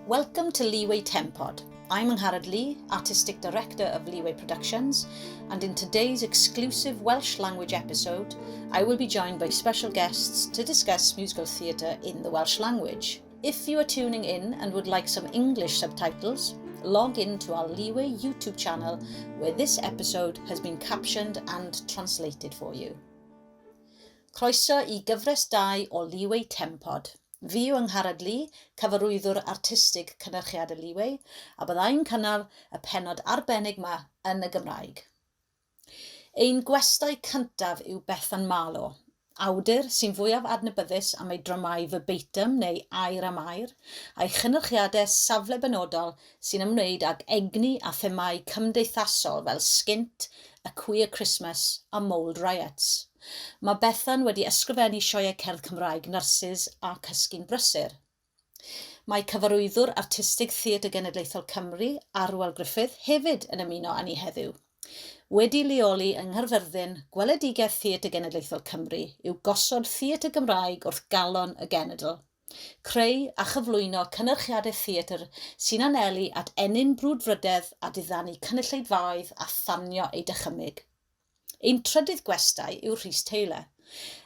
Welcome to Leeway 10Pod. I'm Angharad Lee, Artistic Director of Leeway Productions, and in today's exclusive Welsh language episode, I will be joined by special guests to discuss musical theatre in the Welsh language. If you are tuning in and would like some English subtitles, log in to our Leeway YouTube channel where this episode has been captioned and translated for you. Croeso I gyfres 2 o Leeway 10Pod. Fi yw Angharad Lee, cyfarwyddwr artistig cynhyrchiad y Leeway, a byddai'n cynnal y pennod arbennig yma yn y Gymraeg. Ein gwestai cyntaf yw Bethan Marlowe, awdur sy'n fwyaf adnabyddus am ei dramâu verbatim neu air am air, a'i chynhyrchiadau safle benodol sy'n ymwneud ag egni a themau cymdeithasol fel Skint, A Queer Christmas a Mould Riots. Mae Bethan wedi ysgrifennu sioeau cerdd Cymraeg, nyrsys a cysgu'n brysur. Mae cyfarwyddwr artistig Theatr Genedlaethol Cymru, Arwel Gruffydd, hefyd yn ymuno â ni heddiw. Wedi leoli yng Nghaerfyrddin, gweledigaeth Theatr Genedlaethol Cymru yw gosod Theatr Gymraeg wrth galon y genedl. Creu a chyflwyno cynhyrchiadau theatr sy'n anelu at enyn brwdfrydedd a diddannu cynulleidfaoedd a thanio ei dychymyg. Ein trydydd gwestai yw Rhys.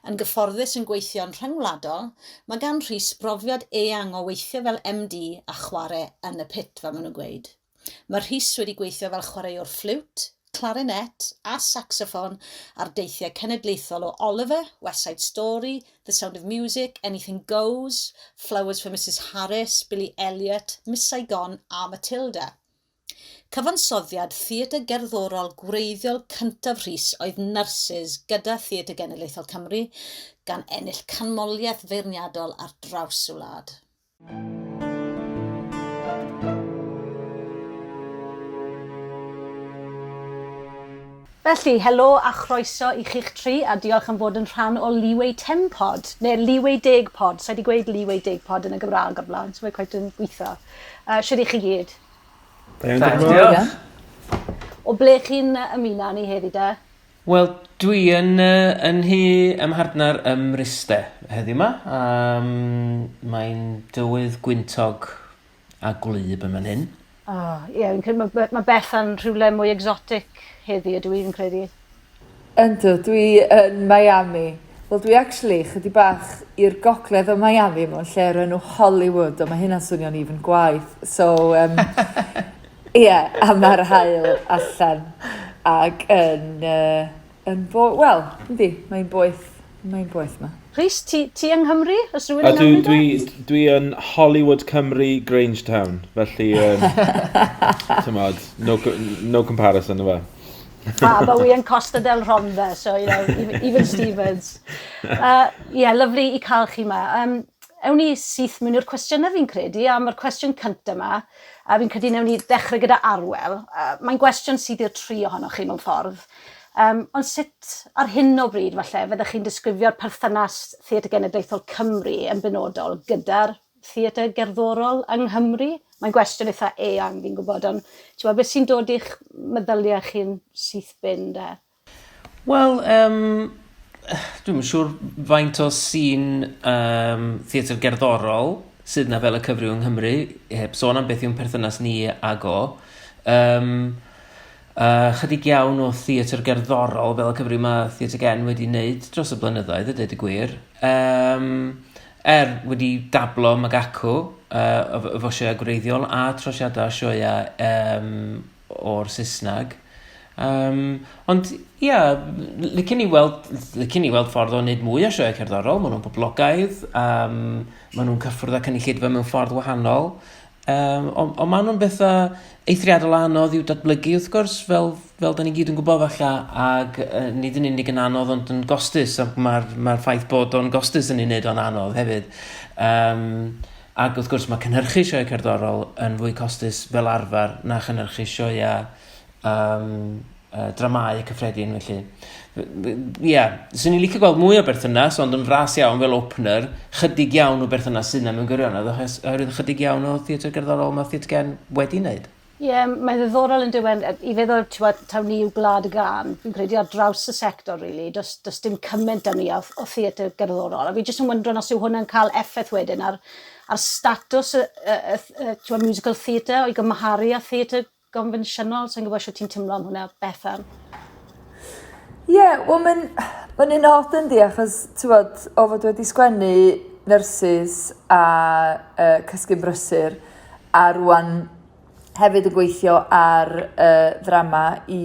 Yn gyfforddus yn gweithio'n rhyngwladol, mae gan Rhys brofiad eang o weithio fel MD a chwarae yn y pit, fel maen nhw'n gweud. Mae Rhys wedi gweithio fel chwaraewr fflwt, clarinet a saxoffon ar deithiau cenedlaethol o Oliver, West Side Story, The Sound of Music, Anything Goes, Flowers for Mrs Harris, Billy Elliot, Miss Saigon a Matilda. Cyfansoddiad theatr gerddorol gwreiddiol cyntaf Rhys oedd nyrsys gyda Theatr Genedlaethol Cymru gan ennill canmoliaeth feirniadol ar draws y wlad. Felly, helo a chroeso i chi'ch tri a diolch am fod yn rhan o Leeway 10Pod, neu Leeway 10Pod. So I wedi gweud Leeway 10Pod yn y Gymraeg o'r blaen, so mae'n quite yn gweithio. Siwr i chi gyd? Diolch. O ble chi'n ymuno ni heddi de? Wel, dwi yn hi ymhardnar ymryste heddi yma. Mae'n dywydd gwyntog a gwlyb yma'n hyn. Mae Bethan rhywle mwy exotic heddi, ydw i'n credu. Yndw, dwi yn Miami. Wel, dwi actually chydig bach i'r gogledd o Miami mewn lle o'r enw Hollywood, o mae hynna'n swnio'n even gwaith. So, a mae'r hael allan ac mae'n boeth ma. Rhys, ti yng Nghymru? Os rhywun yn Nghymru? Dwi yn Hollywood Cymru, Grangetown, felly, no comparison o fe. But we're in Costa del Ronda, so, even Stevens. Lyflu i cael chi yma. Ewn ni syth mewn i'r cwestiynau fi'n credu, a mae'r cwestiwn cyntaf yma, a fi'n credu newn ni ddechrau gyda Arwel. Mae'n gwestiwn sydd i'r tri ohonoch chi mewn ffordd. Ond sut ar hyn o bryd, falle, fyddech chi'n disgrifio'r perthynas Theatr Genedlaethol Cymru yn benodol gyda'r theatr gerddorol yng Nghymru? Mae'n gwestiwn eitha eang, fi'n gwybod, ond beth sy'n dod i'ch meddyliau chi'n syth bin, de? Wel, dwi'n siŵr faint o sy'n theatr gerddorol sydd na fel y cyfryw yng Nghymru, heb sôn am beth yw'n perthynas ni ag o. Chydig iawn o theatr gerddorol fel y cyfryw mae Theatr Gen wedi wneud dros y blynyddoedd, y dweud y gwir. Wedi dablo mag acw efo sioeau gwreiddiol a trosiadau sioeau o'r Saesneg. Ond licen i weld ffordd o wneud mwy o sioeau cerddorol. Maen nhw'n poblogaidd, maen nhw'n cyffwrdd â cynulleidfa mewn ffordd wahanol. Ond maen nhw'n bethau eithriadol anodd i'w datblygu wrth gwrs, fel da ni gyd yn gwybod falla, ac nid yn unig yn anodd ond yn gostus, mae'r ffaith bod o'n gostus yn unig o'n anodd hefyd. Ac wrth gwrs mae cynhyrchu sioeau cerddorol yn fwy costus fel arfer na chynhyrchu sioeau dramâu y cyffredin felly. Swn i'n licio gweld mwy o berthynas, ond yn fras iawn fel opener, chydig iawn o berthynas sy'n mewn gwirionedd, oherwydd chydig iawn o theatr gerddorol mae Theatr Gen wedi wneud. Mae'n ddiddorol yn diwedd, i feddwl tawn ni yw gwlad y gan, fi'n credu ar draws y sector, really, does dim cymaint am ni o theatr gerddorol. A fi jyst yn wyndro os yw hwnna'n cael effaith wedyn ar a'r statws y musical theatr o'i gymharu â theatr gonfensiynol. So, yn gwybod ti'n teimlo am hwnna, Bethan? Wel, mae'n un od yndi, achos, o fod wedi sgwennu nyrsys a cysgu'n brysur, a rwan hefyd yn gweithio ar ddrama i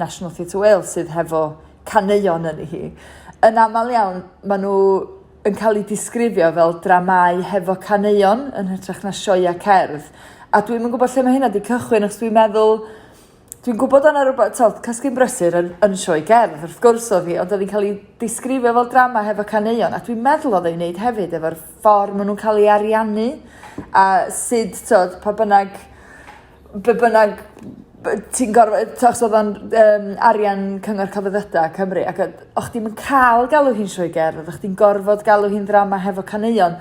National Theatr Wales sydd hefo caneuon yn hi. Yn aml iawn, maen nhw yn cael ei disgrifio fel dramau hefo caneuon yn hytrach na sioia cerdd. A dwi'n gwybod lle mae hynna wedi cychwyn, achos dwi'n gwybod yna rhywbeth, Cysgu'n Brysur yn sioe gerdd, wrth gwrs o fi, ond oedd hi'n cael ei disgrifio fel drama hefo caneuon. A dwi'n meddwl oedd e'n wneud hefyd efo'r ffordd maen nhw'n cael ei ariannu. A sut, pa bynnag ti'n gorfod, oedd o'n arian Cyngor Celfyddydau Cymru, ac o'ch ti'n cael galw hi'n sioe gerdd, o'ch ti'n gorfod galw hi'n drama hefo caneuon.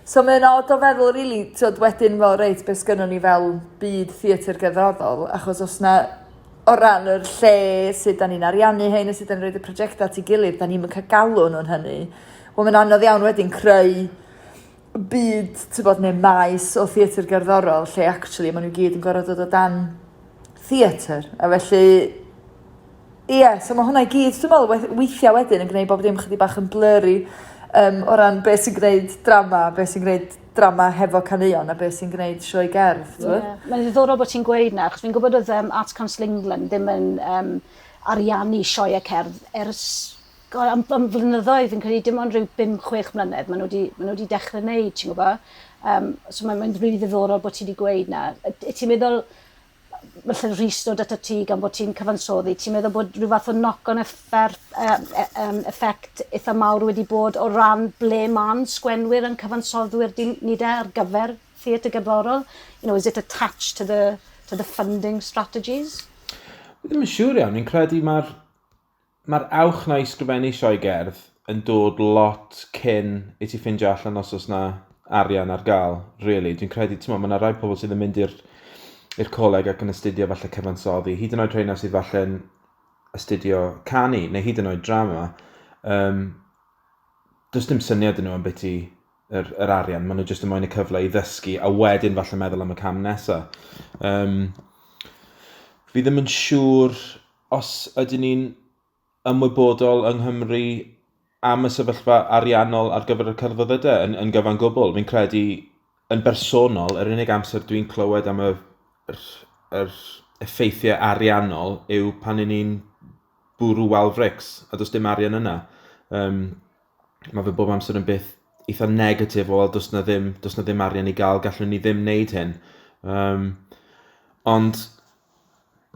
So mae'n od o feddwl, really, wedyn fel reit, beth sgynnon ni fel byd theatr gerddorol, achos os na o ran yr lle sut da ni'n ariannu hein, sut da ni'n rhaid y prosiectau at ei gilydd, da ni'n cael galw nhw'n hynny. Wel, mae'n anodd iawn wedyn creu byd, neu maes o theatr gerddorol, lle actually maen nhw gyd yn gorfod dod o dan theatr. A felly, so mae hwnna i gyd, dwi'n meddwl, weithiau wedyn yn gwneud bob dim chydig bach yn blurry o ran beth sy'n gwneud drama, beth sy'n gwneud drama hefo caneuon a beth sy'n gwneud sioe gerdd. Mae'n ddiddorol bod ti'n gweud na, achos fi'n gwybod oedd Arts Council England ddim yn ariannu sioe cerdd ers am flynyddoedd, fi'n credu dim ond rhyw 5-6 mlynedd maen nhw wedi dechrau wneud, ti'n gwybod? So mae'n rili ddiddorol bod ti wedi gweud na. Ti'n meddwl, felly Rhys dod at y ti gan bod ti'n cyfansoddi, ti'n meddwl bod rhyw fath o knock-on effect eitha mawr wedi bod o ran ble ma'n sgwenwyr yn cyfansoddwyr nid ar gyfer theatr gerddorol? Is it attached to the funding strategies? Ddim yn siŵr iawn, ni'n credu mae'r awch na i sgrifennu sioe gerdd yn dod lot cyn i ti ffindio allan os oes na arian ar gael, really. Dwi'n credu, mae yna rai pobl sydd yn mynd i'r coleg ac yn astudio falle cyfansoddi, hyd yn oed rheina sydd falle yn astudio canu, neu hyd yn oed drama. Does dim syniad yn nhw am beth yr arian, maen nhw jyst yn moyn y cyfle i ddysgu, a wedyn falle meddwl am y cam nesaf. Fi ddim yn siŵr os ydyn ni'n ymwybodol yng Nghymru am y sefyllfa ariannol ar gyfer y celfyddydau yn gyfan gwbl. Fi'n credu yn bersonol, yr unig amser dwi'n clywed am yr effeithiau ariannol yw pan ni'n bwrw walfrics, a does dim arian yna. Mae fe bob amser yn byth eitha negatif, wel, does na ddim arian i gael, gallwn ni ddim wneud hyn. Ond,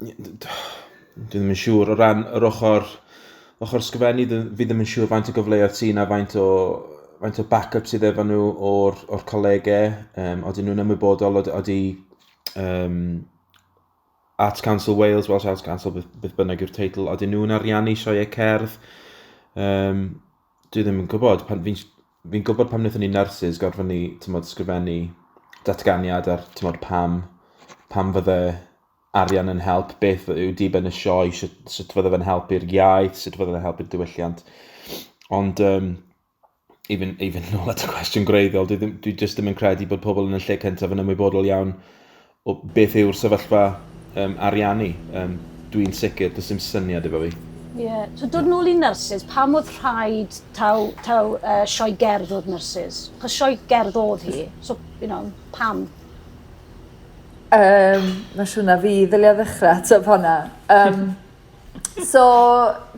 dwi ddim yn siŵr, o ran yr ochr sgwennu, fi ddim yn siŵr faint o gyfleoedd sy'n a faint o backup sydd efo nhw o'r colegau. Oedden nhw'n ymwybodol, oeddi Arts Council Wales, Welsh Arts Council, beth bynnag yw'r teitl, oedden nhw'n ariannu sioe cerdd. Dwi ddim yn gwybod, fi'n gwybod pam wnaethon ni nyrsys gorfod ni sgrifennu datganiad ar pam fydde arian yn help, beth yw diben y sioe, sut fydde fe'n help i'r iaith, sut fydde fe'n help i'r diwylliant. Ond, even nôl at y cwestiwn gwreiddiol, dwi jyst ddim yn credu bod pobl yn y lle cyntaf yn ymwybodol iawn o beth yw'r sefyllfa ariannu. Dwi'n sicr, does dim syniad efo fi. So dod nôl i nyrsys, pam oedd rhaid taw sioe gerdd oedd nyrsys? Chos sioe gerdd oedd hi, so, pam? Mae siwna fi ddylio ddechrau top honna.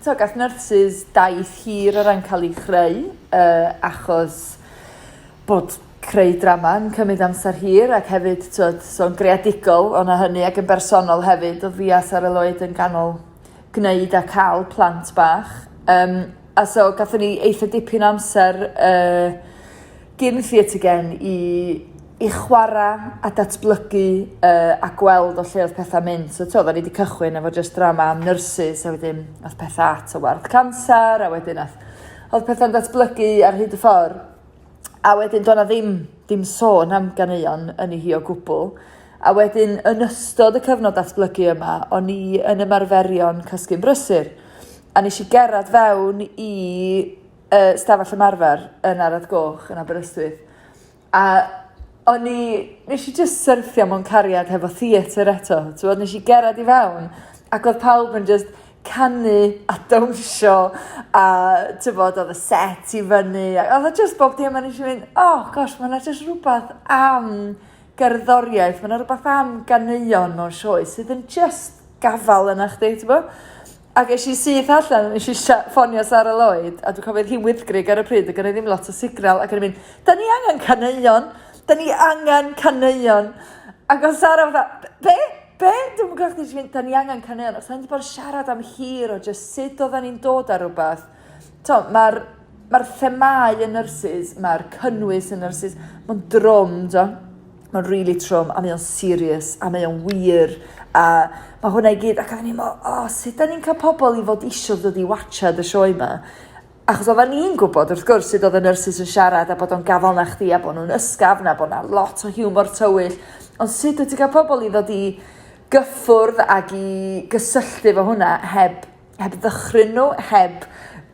Gath nyrsys daith hir o ran cael ei chreu, achos bod creu drama yn cymryd amser hir, ac hefyd, so'n greadigol o'na hynny, ac yn bersonol hefyd, oedd fi a Arwel yn ganol gwneud a cael plant bach. A so, gathon ni eitha dipyn amser gyn Theatr gen i chwarae a datblygu a gweld o lle oedd pethau mynd. So, da ni wedi cychwyn efo just drama am nyrsys, a wedyn oedd pethau at o warth cancer, a wedyn oedd pethau'n datblygu ar hyd y ffordd. A wedyn do'na ddim sôn am ganeuon yn ei hi o gwbl. A wedyn yn ystod y cyfnod datblygu yma, o'n i yn ymarferion cysgu'n brysur. A nes i gerdded fewn i stafell ymarfer yn Arad Goch yn Aberystwyth. A nes i just syrthio mewn cariad hefo theatr eto. Nes i gerad i fewn, ac oedd pawb yn just canu a dawnsio, a oedd y set i fyny. Oedd e just bob dim, a nes i fynd, gosh, mae'na just rhywbeth am gerddoriaeth, mae'na rhywbeth am ganeuon mewn sioe, sydd yn just gafal yna chdi, ti'n bo? Ac eisiau syth allan, eisiau ffonio Sarah Lloyd, a dwi'n cofio hi wyddgrig ar y pryd, ac yn ei ddim lot o signal, ac yn ei mynd, da ni angen caneuon. Ac oedd Sarah fatha, be? Dwi'n gwybod chdi, da ni angen caneuon. Ac oedd bod siarad am hir o just sut oedden ni'n dod ar rhywbeth. Mae'r themau yn nyrsys, mae'r cynnwys yn nyrsys, mae'n drwm, mae'n really trwm, a mae o'n serious, a mae o'n wir, a mae hwnna i gyd, ac oedden ni'n meddwl, sut da ni'n cael pobl i fod isio dod i watchad y sioe yma? Achos oedden ni'n gwybod, wrth gwrs, sut oedd y nyrsys yn siarad, a bod o'n gafal na chdi, a bod nhw'n ysgafn, a bod na lot o hiwmor tywyll. Ond sut wyt ti'n cael pobl i ddod i gyffwrdd ac i gysylltu fo hwnna heb ddychryn nhw, heb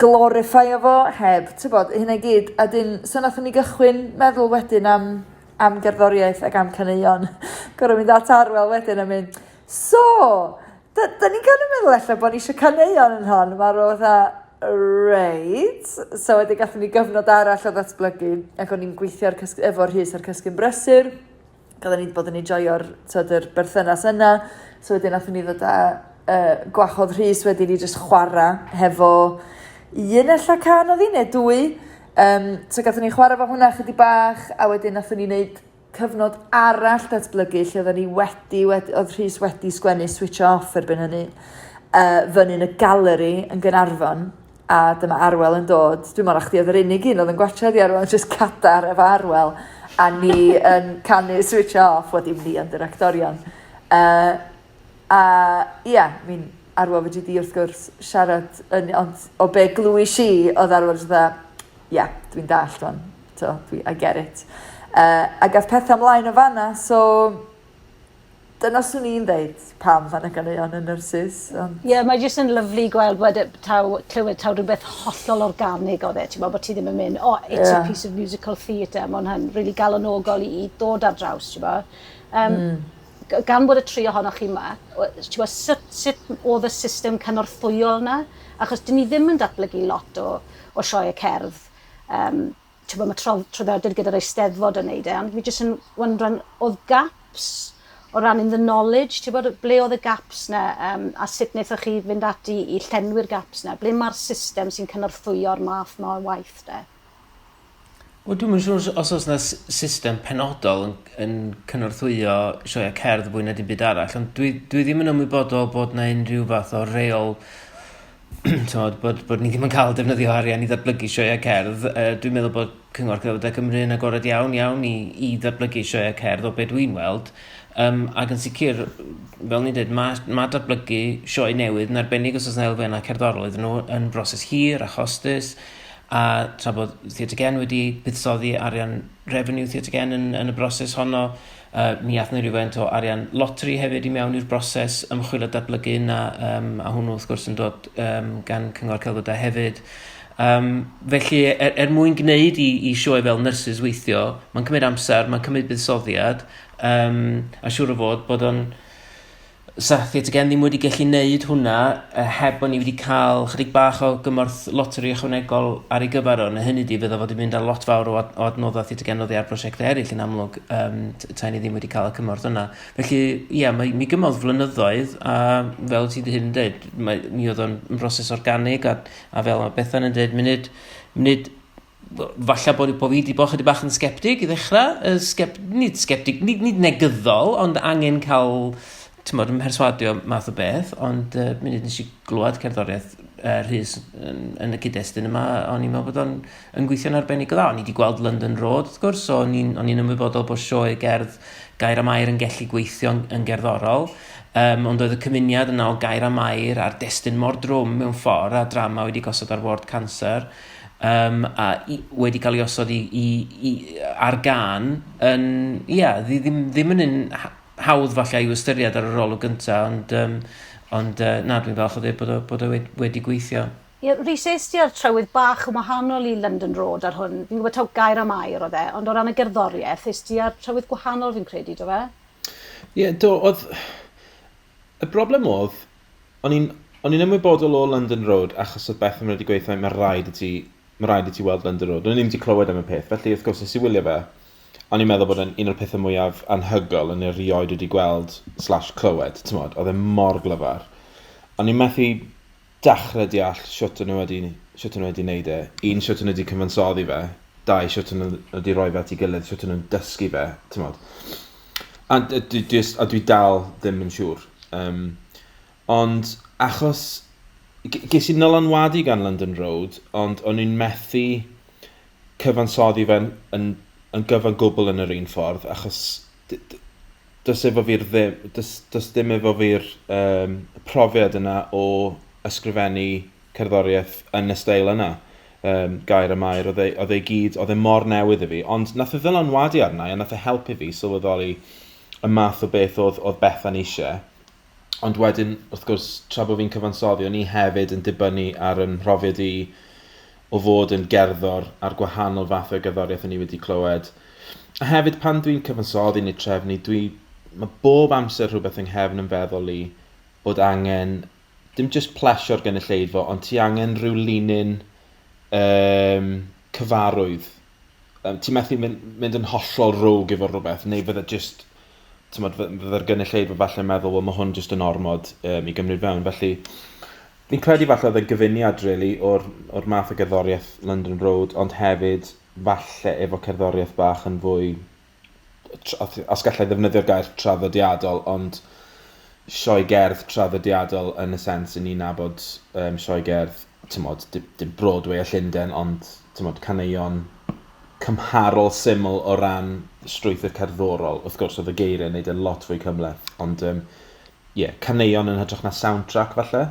glorifio fo, heb, ti'n bod, hynna i gyd. A dyn, so nathon ni gychwyn meddwl wedyn am gerddoriaeth ac am caneuon. Gorau mynd at Arwel wedyn a mynd, so, da ni'n cael ei meddwl allan bod ni eisiau caneuon yn hon, mae'r oedd reit. So wedyn gathen ni gyfnod arall o ddatblygu, ac o'n i'n gweithio efo Rhys ar cysgu'n brysur. Gadden ni bod yn enjoyo'r berthynas yna. So wedyn nathon ni ddod â gwachodd Rhys wedyn i just chwarae hefo un ella can o ddi, neu dwy. So gathen ni chwarae fo hwnna chydig bach, a wedyn nathon ni wneud cyfnod arall datblygu, lle oedden ni oedd Rhys wedi sgwennu Switch Off erbyn hynny, fyny yn y galeri yn Gynarfon, a dyma Arwel yn dod. Dwi'n meddwl chdi oedd yr unig un oedd yn gwachod i Arwel, just cadar efo Arwel, a ni yn canu Switch Off, wedi ni yn directorion. Arwel wedi di wrth gwrs siarad, ond o be glwys i, oedd Arwel dda, dwi'n dallt fan, I get it. A gath pethau ymlaen o fanna, so dyna swn i'n dweud pam fan y ganeuon yn nyrsys. Mae jyst yn lyflu gweld clywed taw rhywbeth hollol organig oedd e, ti'n meddwl bod ti ddim yn mynd, it's a piece of musical theatre, mae hwnna'n really galonogol i dod ar draws, ti'n meddwl. Gan bod y tri ohonoch chi yma, sut oedd y system cynorthwyol yna? Achos dyn ni ddim yn datblygu lot o sioe cerdd. Mae trwyddedig gyda'r Eisteddfod yn neud ond fi jyst yn wondran, oedd gaps o ran in the knowledge, ble oedd y gaps na, a sut wnaethoch chi fynd ati i llenwi'r gaps na, ble mae'r system sy'n cynorthwyo'r math ma o waith de? Wel, dwi'n mynd siŵr os oes yna system penodol yn cynorthwyo sioe cerdd fwy na dim byd arall, ond dwi ddim yn ymwybodol bod na unrhyw fath o reol bod ni ddim yn cael defnyddio arian i ddatblygu sioe cerdd. Dwi'n meddwl bod Cyngor Celfyddydau Cymru yn agored iawn i ddatblygu sioe cerdd o beth dwi'n weld. Ac yn sicr, fel ni'n dweud, mae datblygu sioe newydd yn arbennig os oes yna elfennau cerddorol iddyn nhw yn broses hir a chostus. A tra bod Theatr wedi buddsoddi arian revenue Theatr yn y broses honno, mi athyn ni rhywfaint o arian loteri hefyd i mewn i'r broses ymchwil a datblygu yna, a hwnnw wrth gwrs yn dod gan Cyngor Celfyddydau hefyd. Felly, mwyn gwneud i sioe fel nyrsys weithio, mae'n cymryd amser, mae'n cymryd buddsoddiad, a siŵr o fod bod o'n sa Theatr ddim wedi gallu wneud hwnna heb bod ni wedi cael chydig bach o gymorth loteri ychwanegol ar ei gyfer o, na hynny di fydda fod i mynd â lot fawr o adnoddau Theatr oddi ar brosiectau eraill yn amlwg ta ni ddim wedi cael y cymorth yna. Felly, mi gymodd flynyddoedd, a fel ti hyn yn dweud, mi oedd o'n broses organig, a fel mae Bethan yn dweud, munud falle bod fi wedi bod chydig bach yn sceptig i ddechrau, nid negyddol, ond angen cael yn perswadio math o beth, ond munud nes i glwad cerddoriaeth Rhys yn y cyd-destun yma, o'n i'n meddwl bod o'n gweithio'n arbennig o dda. O'n i wedi gweld London Road, wrth gwrs, so o'n i'n ymwybodol bod sioe gerdd Gair a Mair yn gallu gweithio yn gerddorol, ond oedd y cymuniad yna o Gair a Mair a'r destun mor drwm mewn ffordd, a drama wedi gosod ar ward cancer, a wedi cael ei osod ar gan, ddim yn un hawdd falle i'w ystyried ar yr olwg gyntaf, ond na, dwi'n falch o dweud bod o wedi gweithio. Rhys, eis ti ar trywydd bach yn wahanol i London Road ar hwn. Fi'n gwybod taw gair am air o dde, ond o ran y gerddoriaeth, eis ti ar trywydd gwahanol fi'n credu, do fe? Ie, oedd... Y broblem oedd, o'n i'n ymwybodol o London Road achos oedd Bethan wedi gweithio mae rhaid i ti weld London Road. O'n i'n wedi clywed am y peth, felly wrth gwrs nes i wylio fe. O'n i'n meddwl bod un o'r pethau mwyaf anhygol yn erioed wedi gweld / clywed, ti'n modd, oedd e mor glyfar. O'n i'n methu dechrau deall siwt nhw wedi wneud e. Un, siwt nhw wedi cyfansoddi fe. Dau, siwt nhw wedi rhoi fe at ei gilydd, siwt nhw'n dysgu fe, ti'n modd. A dwi dal ddim yn siŵr. Ond achos, ges i nylanwadu gan London Road, ond o'n i'n methu cyfansoddi fe yn gyfan gwbl yn yr un ffordd, achos does dim efo fi'r profiad yna o ysgrifennu cerddoriaeth yn y steil yna, gair y mair, oedd e mor newydd i fi, ond nath e ddylanwadu arna, a nath e helpu fi sylweddoli y math o beth oedd Bethan eisiau. Ond wedyn, wrth gwrs, tra bod fi'n cyfansoddi, o'n i hefyd yn dibynnu ar yn mhrofiad i o fod yn gerddor ar gwahanol fath o gerddoriaeth o'n i wedi clywed. A hefyd, pan dwi'n cyfansoddi neu trefnu, mae bob amser rhywbeth yng nghefn yn feddwl i bod angen, dim just plesio'r gynulleidfa, ond ti angen rhyw linyn cyfarwydd. Ti'n methu mynd yn hollol rwg efo rhywbeth, neu fydde just, fydde'r gynulleidfa falle meddwl, wel mae hwn just yn ormod i gymryd fewn. Felly, fi'n credu falle oedd y gyfuniad, really, o'r math o gerddoriaeth London Road, ond hefyd falle efo cerddoriaeth bach yn fwy, os gallai ddefnyddio'r gair traddodiadol, ond sioe gerdd traddodiadol yn y sens i ni'n nabod sioe gerdd, dim Broadway a Llundain, ond caneuon cymharol syml o ran strwythur cerddorol. Wrth gwrs, oedd y geiriau yn neud yn lot fwy cymleth, ond caneuon yn hytrach na soundtrack falle.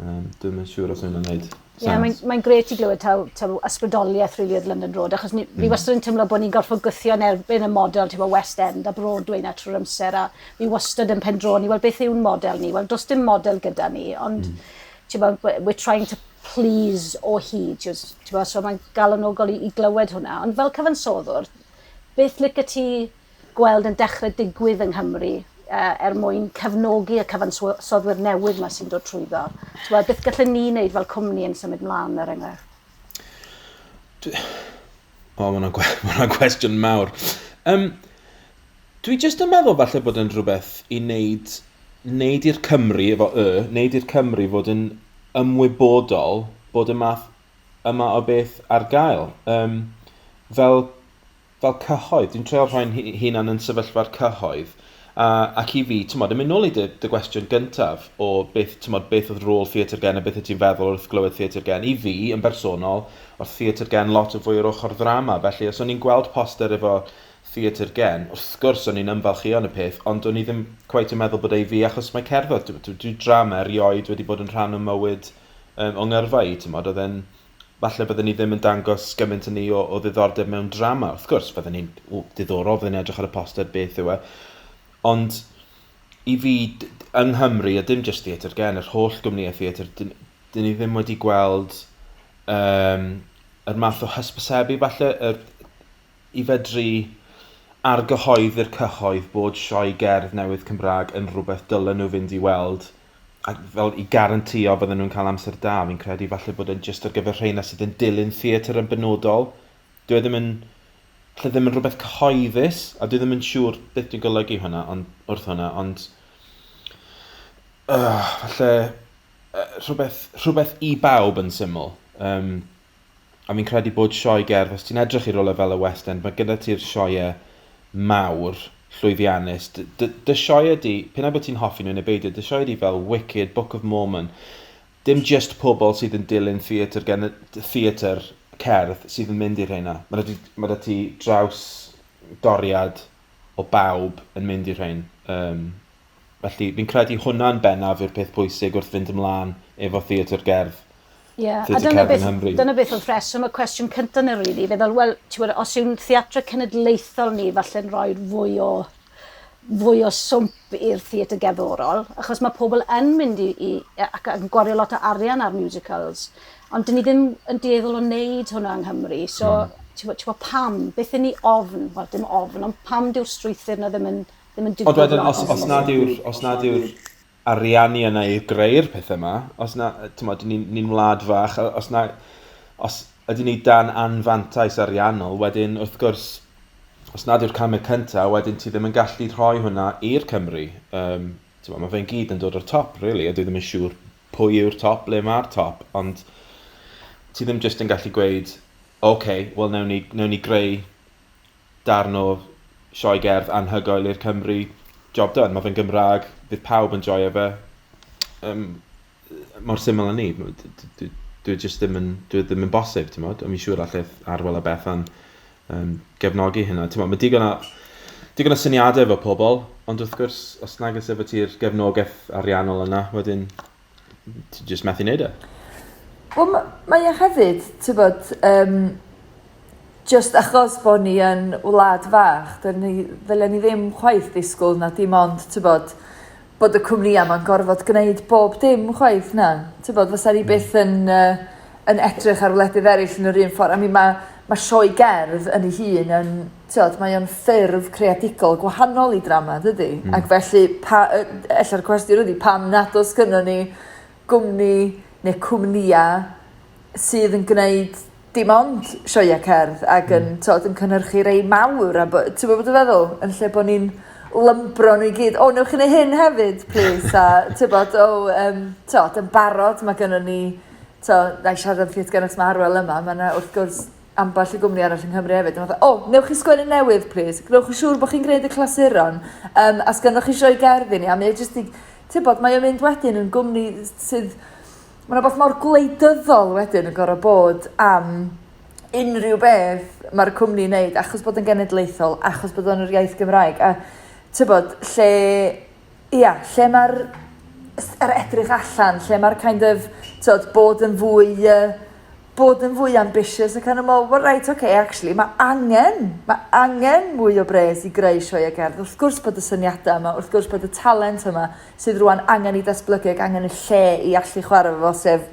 Dwi'n siŵr os yw'n neud sens. Mae'n gret i glywed taw ysbrydoliaeth rili oedd London Road, achos fi wastad yn teimlo bod ni'n gorfod gythio yn erbyn y model West End a Broadway na trwy'r amser, a fi wastad yn pendroni, wel beth yw'n model ni? Wel, does dim model gyda ni, ond we're trying to please o hyd, so mae'n galonogol i glywed hwnna. Ond fel cyfansoddwr, beth licio ti gweld yn dechrau digwydd yng Nghymru mwyn cefnogi y cyfansoddwyr newydd yma sy'n dod trwyddo? Beth gallen ni wneud fel cwmni yn symud mlaen yr enghraifft? Mae hwnna'n cwestiwn mawr. Dwi jyst yn meddwl falle bod yn rhywbeth i wneud i'r Cymru, wneud i'r Cymru fod yn ymwybodol bod y math yma o beth ar gael. Fel cyhoedd, dwi'n treol rhoi'n hunan yn sefyllfa'r cyhoedd, ac i fi, yn mynd nôl i dy gwestiwn gyntaf o beth oedd rôl Theatr Gen a beth ti'n feddwl wrth glywed Theatr Gen. I fi, yn bersonol, oedd Theatr Gen lot o fwy o'r ochr ddrama, felly os o'n i'n gweld poster efo Theatr Gen, wrth gwrs o'n i'n ymfalchio yn y peth, ond o'n i ddim cweit yn meddwl bod ei fi, achos mae cerdded, dwi drama erioed wedi bod yn rhan o mywyd o ngyrfa i, falle byddwn ni ddim yn dangos gymaint yn ni o ddiddordeb mewn drama. Wrth gwrs, byddwn ni'n diddorol, byddwn ni'n edrych ar y poster beth yw e. Ond i fi, yng Nghymru, a dim just Theatr Gen, yr holl gwmnïau Theatr, dyn ni ddim wedi gweld yr math o hysbysebu, falle, i fedru argyhoeddi'r cyhoedd bod sioe gerdd newydd Cymraeg yn rhywbeth dylen nhw fynd i weld, a fel i garantio bydden nhw'n cael amser da. Fi'n credu falle bod yn just ar gyfer rheina sydd yn dilyn theatr yn benodol. Dwi ddim yn rhywbeth cyhoeddus, a dwi ddim yn siŵr beth dwi'n golygu hwnna wrth hwnna, ond falle rhywbeth i bawb yn syml. A fi'n credu bod sioe gerdd, os ti'n edrych i rolau fel y West End, mae gyda ti'r sioe mawr, llwyddiannus. Dy sioe di, p'na bod ti'n hoffi nhw'n ebeidio, dy sioe di fel Wicked, Book of Mormon. Dim just pobl sydd yn dilyn theatr cerdd sydd yn mynd i'r rheina. Mae da ti draws doriad o bawb yn mynd i'r rhein. Felly, fi'n credu hwnna'n bennaf yw'r peth pwysig wrth fynd ymlaen efo theatr gerdd. A dyna beth oedd rheswm y cwestiwn cyntaf yn rili. Feddwl, wel, os yw'n theatr cenedlaethol ni falle'n rhoi fwy o fwy o swmp i'r theatr gerddorol, achos mae pobl yn mynd ac yn gwario lot o arian ar musicals, ond dyn ni ddim yn dueddol o wneud hwnna yng Nghymru, so ti'n bod pam, beth yn ni ofn, wel dim ofn, ond pam diw'r strwythyr na ddim yn digwydd. Ond wedyn, os nad yw'r ariannu yna i greu'r pethau yma, os na, ni'n wlad fach, os ydyn ni dan anfantais ariannol, wedyn wrth gwrs, os nad yw'r camau cyntaf, wedyn ti ddim yn gallu rhoi hwnna i'r Cymru. Mae fe'n gyd yn dod o'r top, really, a dwi ddim yn siŵr pwy yw'r top, ble mae'r top, ond ti ddim jyst yn gallu gweud, wel, newn ni greu darn o sioe gerdd anhygoel i'r Cymru, job done. Mae fe'n Gymraeg, bydd pawb yn joio fe. Mor syml â ni. Dwi ddim yn bosib, ti'n modd. Ond mi'n siŵr allai Arwel a Bethan gefnogi hynna. Mae digon o syniadau efo pobl, ond wrth gwrs, os nag efo ti'r gefnogaeth ariannol yna, wedyn ti'n just methu wneud e. Wel, mae e hefyd, ti'n bod, just achos bod ni yn wlad fach, ddylen ni ddim chwaith ddisgwyl na dim ond, ti'n bod y cwmnïau ma'n gorfod gwneud bob dim chwaith na. Ti'n bod, fysa ni byth yn edrych ar wledydd eraill yn yr un ffordd. A mi mae sioe gerdd yn ei hun yn, mae o'n ffurf creadigol gwahanol i drama, dydy? Ac felly, ella'r cwestiwn ydy, pam nad oes gynnon ni gwmni neu cwmnïau sydd yn gwneud dim ond sioe cerdd ac yn cynhyrchu rei mawr. Ti'n bod yn feddwl? Yn lle bod ni'n lymbro nhw i gyd. Newch chi neu hyn hefyd, please. A ti'n bod, yn barod mae gynnon ni, na i siarad am Theatr Gerdd mae Arwel yma, mae yna wrth gwrs ambell i gwmni arall yng Nghymru hefyd. Newch chi sgwennu newydd, please. Gnewch chi siŵr bod chi'n gwneud y clasuron. A sgynnoch chi sioe gerdd i ni. A mae jyst i, ti'n bod, mae o'n mynd wedyn yn gwmni sydd... Mae yna beth mor gwleidyddol wedyn yn gorau bod am unrhyw beth mae'r cwmni'n wneud, achos bod yn genedlaethol, achos bod o'n yr iaith Gymraeg. A ti'n bod, lle mae'r edrych allan, lle mae'r kind of, bod yn fwy ambitious ac yn ymwneud, well, right, actually, mae angen mwy o bres i greu sioe gerdd. Wrth gwrs bod y syniadau yma, wrth gwrs bod y talent yma, sydd rwan angen i datblygu ac angen y lle i allu chwarae fo, sef,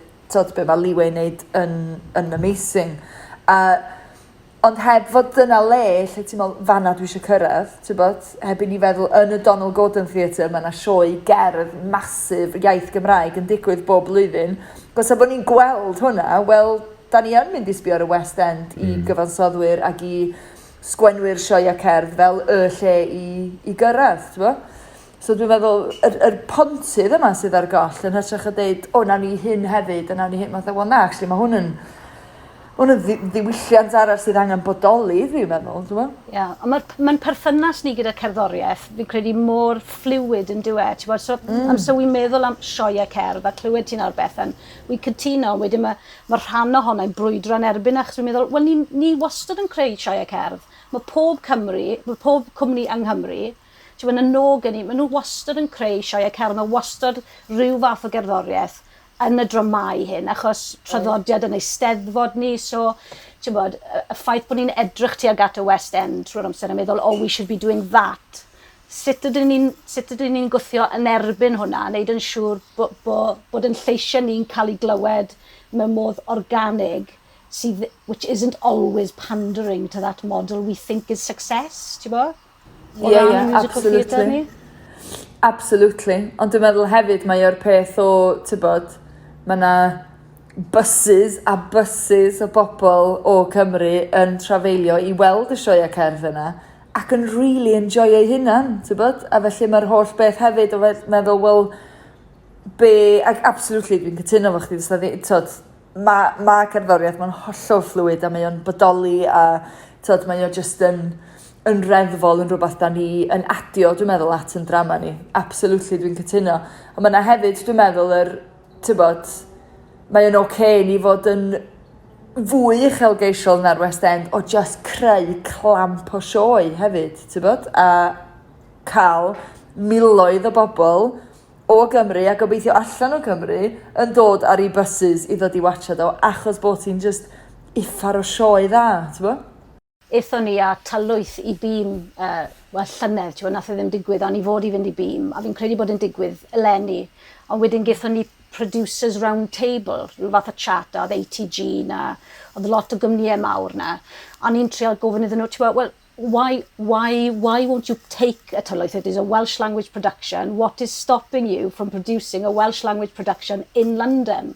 be mae Leeway wneud yn amazing. Ond heb fod dyna le, lle ti'n meddwl, fanna dwi eisiau cyrraedd, ti'n bod, heb i ni feddwl yn y Donald Gordon Theatr, mae yna sioe gerdd masif iaith Gymraeg yn digwydd bob blwyddyn. Gos bod ni'n gweld hwnna, wel, da ni yn mynd i sbio ar y West End i gyfansoddwyr ac i sgwenwyr sioe cerdd fel y lle i gyrraedd, ti'n bod? So dwi'n meddwl, yr pontydd yma sydd ar goll yn hytrach o dweud, na ni hyn hefyd, na ni hyn, na, actually, mae hwn yn ddiwylliant arall sydd angen bodoli, dwi'n meddwl, ti'n meddwl? Ie, ond mae'n perthynas ni gyda cerddoriaeth, fi'n credu mor fluid yn dweud, ti'n meddwl, amser wy'n meddwl am sioe cerdd a clywed ti'n ar Bethan, wy'n cytuno, wedyn mae rhan ohona'n brwydro yn erbyn, achos wy'n meddwl, wel, ni wastad yn creu sioe cerdd. Mae pob cwmni yng Nghymru, ti'n meddwl, yn nog yn ni, maen nhw wastad yn creu sioe cerdd, mae wastad rhyw fath o gerddoriaeth yn y dramau hyn, achos traddodiad yn ei steddfod ni, so, ti'n bod, y ffaith bod ni'n edrych tuag at y West End trwy'r amser yn meddwl, we should be doing that. Sut ydyn ni'n gwthio yn erbyn hwnna, neud yn siŵr bod yn lleisiau ni'n cael ei glywed mewn modd organig, which isn't always pandering to that model we think is success, ti'n bod? Yeah, absolutely. Absolutely. Ond dwi'n meddwl hefyd mae o'r peth o, ti'n bod, mae yna buses a buses o bobl o Cymru yn trafeilio i weld y sioe cerdd yna ac yn really enjoyo ei hunan, ti'n bod? A felly mae'r holl beth hefyd o meddwl, wel, ac absolutely dwi'n cytuno fo chdi, mae cerddoriaeth, mae'n hollol fluid a mae o'n bodoli a mae o just yn reddfol yn rhywbeth da ni yn adio, dwi'n meddwl, at yn drama ni. Absolutely, dwi'n cytuno. Ond mae yna hefyd, dwi'n meddwl, mae o'n ni fod yn fwy uchelgeisiol na'r West End o just creu clamp o sioe hefyd, ti'n bod? A cael miloedd o bobl o Gymru a gobeithio allan o Gymru yn dod ar ei buses i ddod i watchad o achos bod ti'n just uffar o sioe dda, ti'n bod? eithon ni a talwyth I bîm, llynedd, nath e ddim digwydd, ond I fod I fynd I bîm, a fi'n credu bod yn digwydd eleni. Ond wedyn gaethon ni producers round table, rhyw fath o chat, oedd ATG na, oedd lot o gymnïau mawr na, a ni'n trial gofyn iddyn nhw, well, why won't you take a talwyth? It is a Welsh language production. What is stopping you from producing a Welsh language production in London?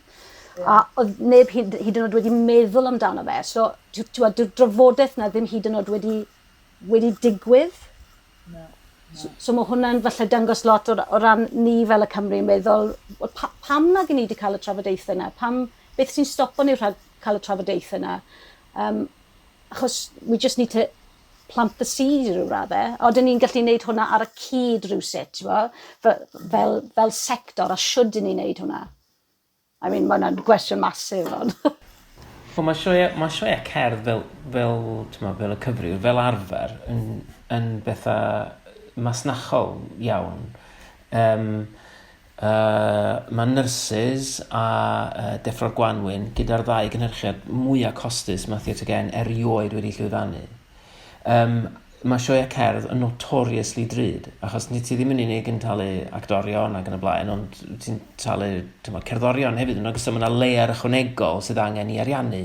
Yeah. A oedd neb hyd yn oed wedi meddwl amdano fe. So, dyw drafodaeth na ddim hyd yn oed wedi digwydd. No. So mae hwnna'n falle dangos lot o ran ni fel y Cymru yn meddwl, pam na gen i wedi cael y trafodaethau yna? Beth sy'n stopo ni rhag cael y trafodaethau yna? Achos we just need to plant the seed rhyw raddau. Oedden ni'n gallu gwneud hwnna ar y cyd rhywsut, fel sector, a should ni'n gwneud hwnna? I mean, mae hwnna'n gwestiwn masif, ond... Mae sioia cerdd fel y cyfrif, fel arfer, yn bethau masnachol iawn. Mae nyrsys a Deffro'r Gwanwyn gyda'r ddau gynhyrchiad mwyaf costus mae Theatr erioed wedi llwyfannu. Mae sioia cerdd yn notoriously drud, achos ti ddim yn unig yn talu actorion ac yn y blaen, ond ti'n talu cerddorion hefyd, yn ogystal mae yna leer ychwanegol sydd angen I ariannu.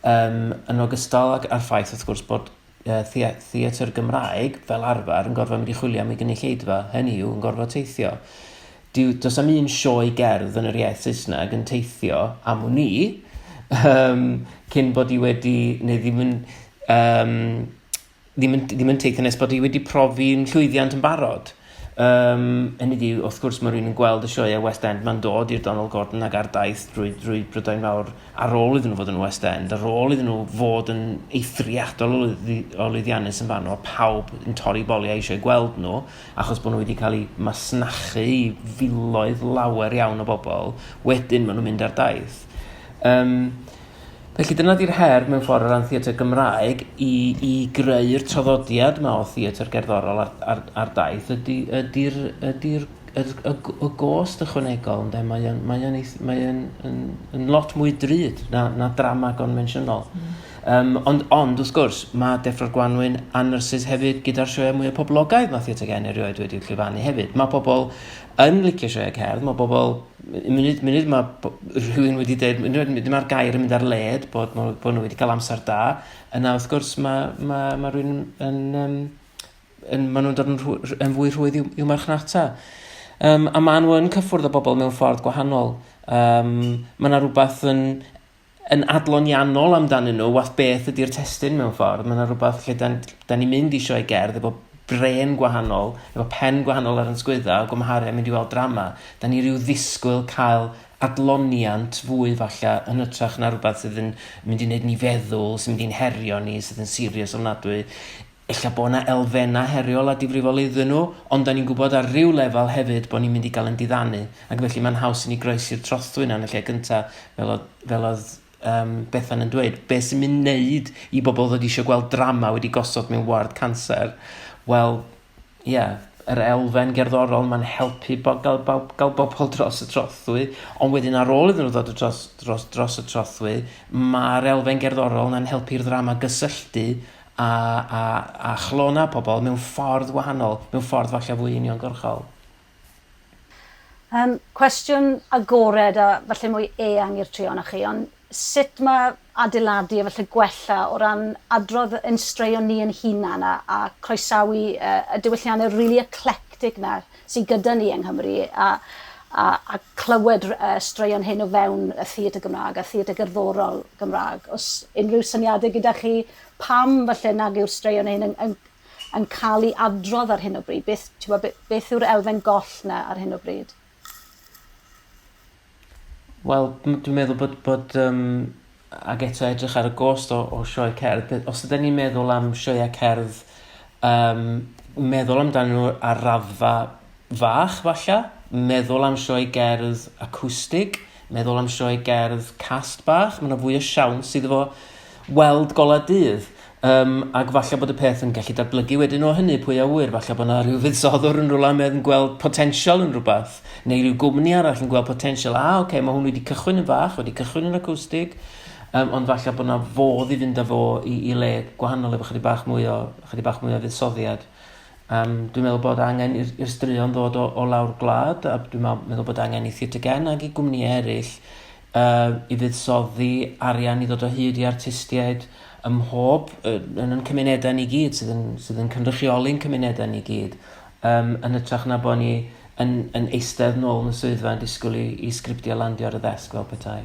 Yn ogystal ar ffaith wrth gwrs bod Theatr Gymraeg fel arfer yn gorfod mynd I chwilio am ei gynulleidfa, hynny yw yn gorfod teithio. Does am un sioe gerdd yn yr iaith Saesneg yn teithio am ni, cyn bod I wedi, neu ddim yn teithio nes bod I wedi profi'n llwyddiant yn barod. Hynny yw, wrth gwrs mae rhywun yn gweld y sioe West End ma'n dod i'r Donald Gordon ag ar daith drwy Brydain Mawr ar ôl iddyn nhw fod yn West End, ar ôl iddyn nhw fod yn eithriadol o lwyddiannus yn fanno, pawb yn torri boliau eisiau gweld nhw, achos bod nhw wedi cael eu masnachu I filoedd lawer iawn o bobl, wedyn maen nhw'n mynd ar daith. Felly dyna di'r her mewn ffordd o ran Theatr Gymraeg I greu'r traddodiad yma o theatr gerddorol ar daith ydy'r gost ychwanegol. Mae yn lot mwy drud na drama gonfensiynol. Ond wrth gwrs, mae Deffro'r Gwanwyn a nyrsys hefyd gyda'r sioe mwy o poblogaidd mae Theatr erioed wedi llwyfannu hefyd. Mae pobl yn licio sioe cerdd, mae pobl, munud mae rhywun wedi dweud, mae'r gair yn mynd ar led bod nhw wedi cael amser da, yna wrth gwrs mae rhywun maen nhw'n dod yn fwy rhwydd i'w marchnata. A maen nhw yn cyffwrdd o bobl mewn ffordd gwahanol. Mae yna rhywbeth yn adloniannol amdanyn nhw, wath beth ydy'r testyn mewn ffordd. Mae yna rhywbeth lle da ni'n mynd I sioe gerdd efo bren gwahanol, efo pen gwahanol ar yn sgwydda, o gymharu a mynd I weld drama. Da ni rhyw ddisgwyl cael adloniant fwy falle yn ytrach na rhywbeth sydd yn mynd I wneud ni feddwl, sydd yn mynd i'n herio ni, sydd yn serious ofnadwy. Ella bod yna elfennau heriol a difrifol iddyn nhw, ond da ni'n gwybod ar ryw lefel hefyd bod ni'n mynd I gael yn diddannu. Ac felly mae'n haws I ni groesi'r trothwy yna yn y lle gyntaf, fel oedd Bethan yn dweud, beth sy'n mynd wneud I bobl ddod eisiau gweld drama wedi gosod mewn ward cancer. Wel, yr elfen gerddorol mae'n helpu gael bobl dros y trothwy, ond wedyn ar ôl iddyn nhw ddod dros y trothwy, mae'r elfen gerddorol na'n helpu'r ddrama gysylltu a chlona pobl mewn ffordd wahanol, mewn ffordd falle fwy uniongyrchol. Cwestiwn agored a falle mwy eang i'r trio na chi, ond sut mae adeiladu a falle gwella o ran adrodd yn straeon ni yn hunan a croesawu y diwylliannau really eclectic na sydd gyda ni yng Nghymru a clywed straeon hyn o fewn y Theatr Gymraeg a Theatr Gerddorol Gymraeg. Os unrhyw syniadau gyda chi pam falle nag yw'r straeon hyn yn cael ei adrodd ar hyn o bryd? Beth yw'r elfen goll na ar hyn o bryd? Wel, dwi'n meddwl bod ag eto edrych ar y gost o sioe cerdd, os ydyn ni'n meddwl am sioe cerdd, meddwl amdano nhw ar raddfa fach falle, meddwl am sioe gerdd acwstig, meddwl am sioe gerdd cast bach, mae yna fwy o siawns sydd efo weld gola dydd. Ac falle bod y peth yn gallu datblygu wedyn o hynny pwy a wyr, falle bod yna rhyw fuddsodwr yn rhywle yn gweld potensial yn rhywbeth, neu rhyw gwmni arall yn gweld potensial, mae hwn wedi cychwyn yn fach, wedi cychwyn yn acwstig, ond falle bod yna fodd i fynd â fo i le gwahanol efo chydig bach mwy o fuddsoddiad. Dwi'n meddwl bod angen i'r straeon ddod o lawr gwlad, a dwi'n meddwl bod angen i Theatr ac i gwmnïau eraill i fuddsoddi arian i ddod o hyd i artistiaid ym mhob yn cymunedau ni gyd sydd yn cynrychioli'n cymunedau ni gyd, yn hytrach na bod ni yn eistedd nôl yn y swyddfa yn disgwyl i sgriptiau landio ar y ddesg fel petai.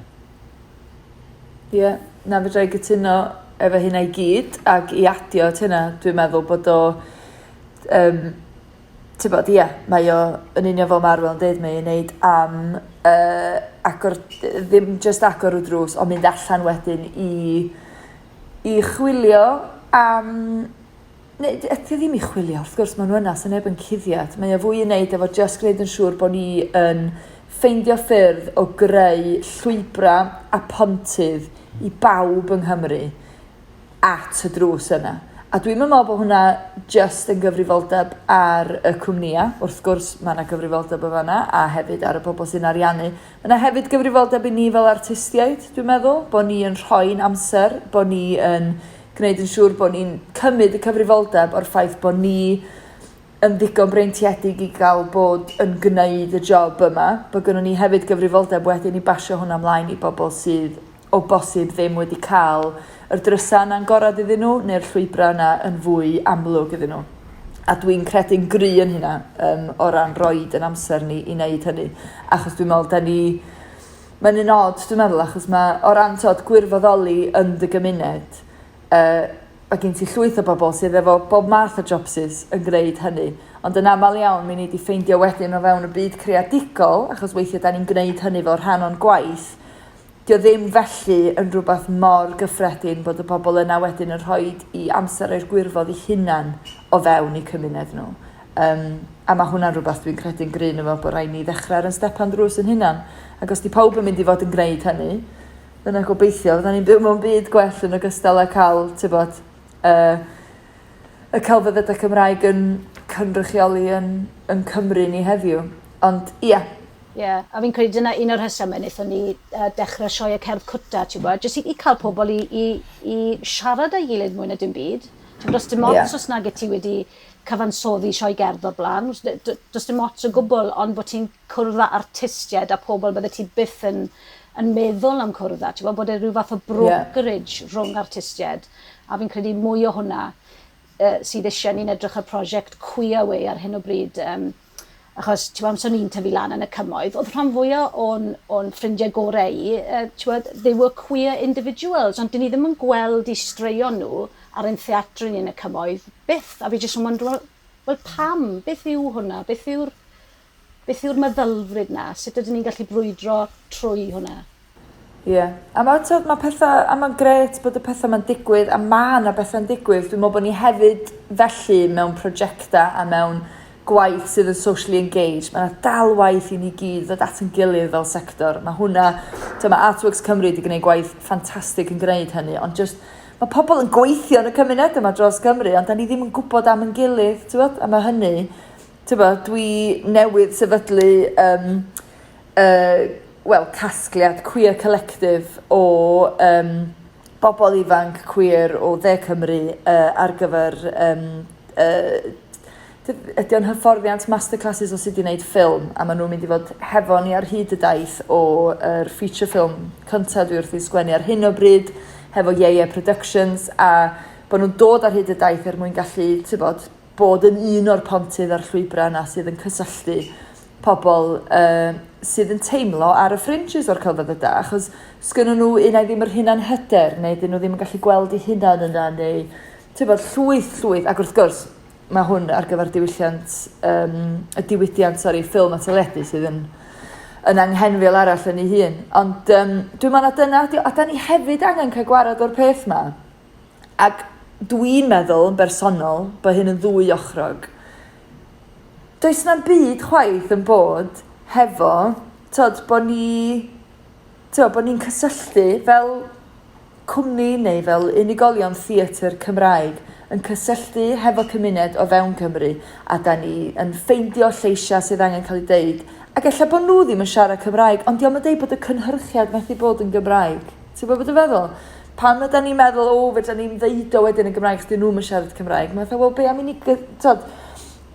Ie, na fedra i gytuno efo hynna i gyd, ac i adio at hynna, dwi'n meddwl bod o mae o yn union fel mae Arwel yn dweud mae i wneud am agor, ddim just agor o drws, ond mynd allan wedyn i chwilio am, ydy ddim i chwilio, wrth gwrs maen nhw yna, sy'n neb yn cuddiad. Mae o fwy i wneud efo just gwneud yn siŵr bod ni yn ffeindio ffyrdd o greu llwybra a pontydd i bawb yng Nghymru at y drws yna. A dwi'n meddwl bod hwnna just yn gyfrifoldeb ar y cwmnïau. Wrth gwrs, mae yna gyfrifoldeb o fanna, a hefyd ar y bobl sy'n ariannu. Mae yna hefyd gyfrifoldeb i ni fel artistiaid, dwi'n meddwl, bod ni yn rhoi'n amser, bod ni yn gwneud yn siŵr bod ni'n cymryd y cyfrifoldeb o'r ffaith bod ni yn ddigon breintiedig i gael bod yn gwneud y job yma, bod gynnon ni hefyd gyfrifoldeb wedyn i basio hwnna ymlaen i bobl sydd o bosib ddim wedi cael yr drysa yna'n gorau iddyn nhw, neu'r llwybra yna yn fwy amlwg iddyn nhw. A dwi'n credu'n gry yn hynna o ran roed yn amser ni i wneud hynny. Achos dwi'n meddwl, mae'n un od, dwi'n meddwl, achos mae o ran gwirfoddoli yn dy gymuned, mae gen ti llwyth o bobl sydd efo bob math o jobsys yn gwneud hynny. Ond yn aml iawn, mi ni wedi ffeindio wedyn o fewn y byd creadigol, achos weithiau da ni'n gwneud hynny fel rhan o'n gwaith, dio ddim felly yn rhywbeth mor gyffredin bod y bobl yna wedyn yn rhoi i amser i'r gwirfodd i hunan o fewn i cymuned nhw. A mae hwnna'n rhywbeth dwi'n credu'n gryn efo bod rhaid ni ddechrau ar yn stepan drws yn hunan. Ac os di pawb yn mynd i fod yn gwneud hynny, dyna gobeithio, fydda ni'n byw mewn byd gwell yn ogystal â cael, y celfyddydau Cymraeg yn cynrychioli yn Cymru ni heddiw. Ond ia, a fi'n credu dyna un o'r rhesymau wnaethon ni dechrau sioe cerdd cwta, jyst i cael pobl i siarad â'i gilydd mwy na dim byd. Does dim ots os nag ti wedi cyfansoddi sioe gerdd o'r blaen, does dim ots o gwbl, ond bod ti'n cwrdd â artistiaid a pobl bydde ti byth yn meddwl am cwrdd â, bod e rhyw fath o brokerage rhwng artistiaid. A fi'n credu mwy o hwnna sydd eisiau ni'n edrych ar prosiect Queerway ar hyn o bryd, achos, amser ni'n tyfu lan yn y cymoedd, oedd rhan fwyaf o'n ffrindiau gorau they were queer individuals, ond dyn ni ddim yn gweld i straeon nhw ar ein theatr ni yn y cymoedd, byth, a fi jyst yn wondro, wel pam, beth yw hwnna, beth yw'r meddylfryd na, sut ydyn ni'n gallu brwydro trwy hwnna? Ie, a mae'n gret bod y pethau mae'n digwydd, a mae yna bethau'n digwydd, dwi'n meddwl bod ni hefyd felly mewn prosiectau a mewn gwaith sydd yn socially engaged. Mae yna dal waith i ni gyd ddod at yn gilydd fel sector. Mae hwnna, mae Artworks Cymru wedi gwneud gwaith ffantastig yn gwneud hynny, ond mae pobl yn gweithio yn y cymuned yma dros Cymru, ond da ni ddim yn gwybod am yn gilydd, a mae hynny, dwi newydd sefydlu casgliad Queer Collective o bobl ifanc queer o dde Cymru ar gyfer ydy o'n hyfforddiant masterclasses o sut i wneud ffilm, a maen nhw'n mynd i fod hefo ni ar hyd y daith o'r feature film cyntaf dwi wrth i sgwennu ar hyn o bryd, hefo Ie Productions, a bod nhw'n dod ar hyd y daith er mwyn gallu bod yn un o'r pontydd a'r llwybra yna sydd yn cysylltu pobl sydd yn teimlo ar y fringes o'r celfyddydau, achos sgynnon nhw unai ddim yr hunan hyder, neu dyn nhw ddim yn gallu gweld eu hunan yna, neu llwyth, ac wrth gwrs, mae hwn ar gyfer ffilm a teledu sydd yn anghenfil arall yn ei hun. Ond dwi'n meddwl dyna, a da ni hefyd angen cael gwarad o'r peth yma. Ac dwi'n meddwl yn bersonol bod hyn yn ddwy ochrog. Does na'n byd chwaith yn bod hefo, bod ni'n cysylltu fel cwmni neu fel unigolion Theatr Cymraeg yn cysylltu hefo cymuned o fewn Cymru, a da ni yn ffeindio lleisiau sydd angen cael ei deud. Ac efallai bod nhw ddim yn siarad Cymraeg, ond diolch yn deud bod y cynhyrchiad methu bod yn Gymraeg. Ti'n bod beth y feddwl? Pan ydyn ni'n meddwl, fydda ni'n ddeud o wedyn yn Gymraeg, dyn nhw'n siarad Cymraeg, mae'n dweud, be am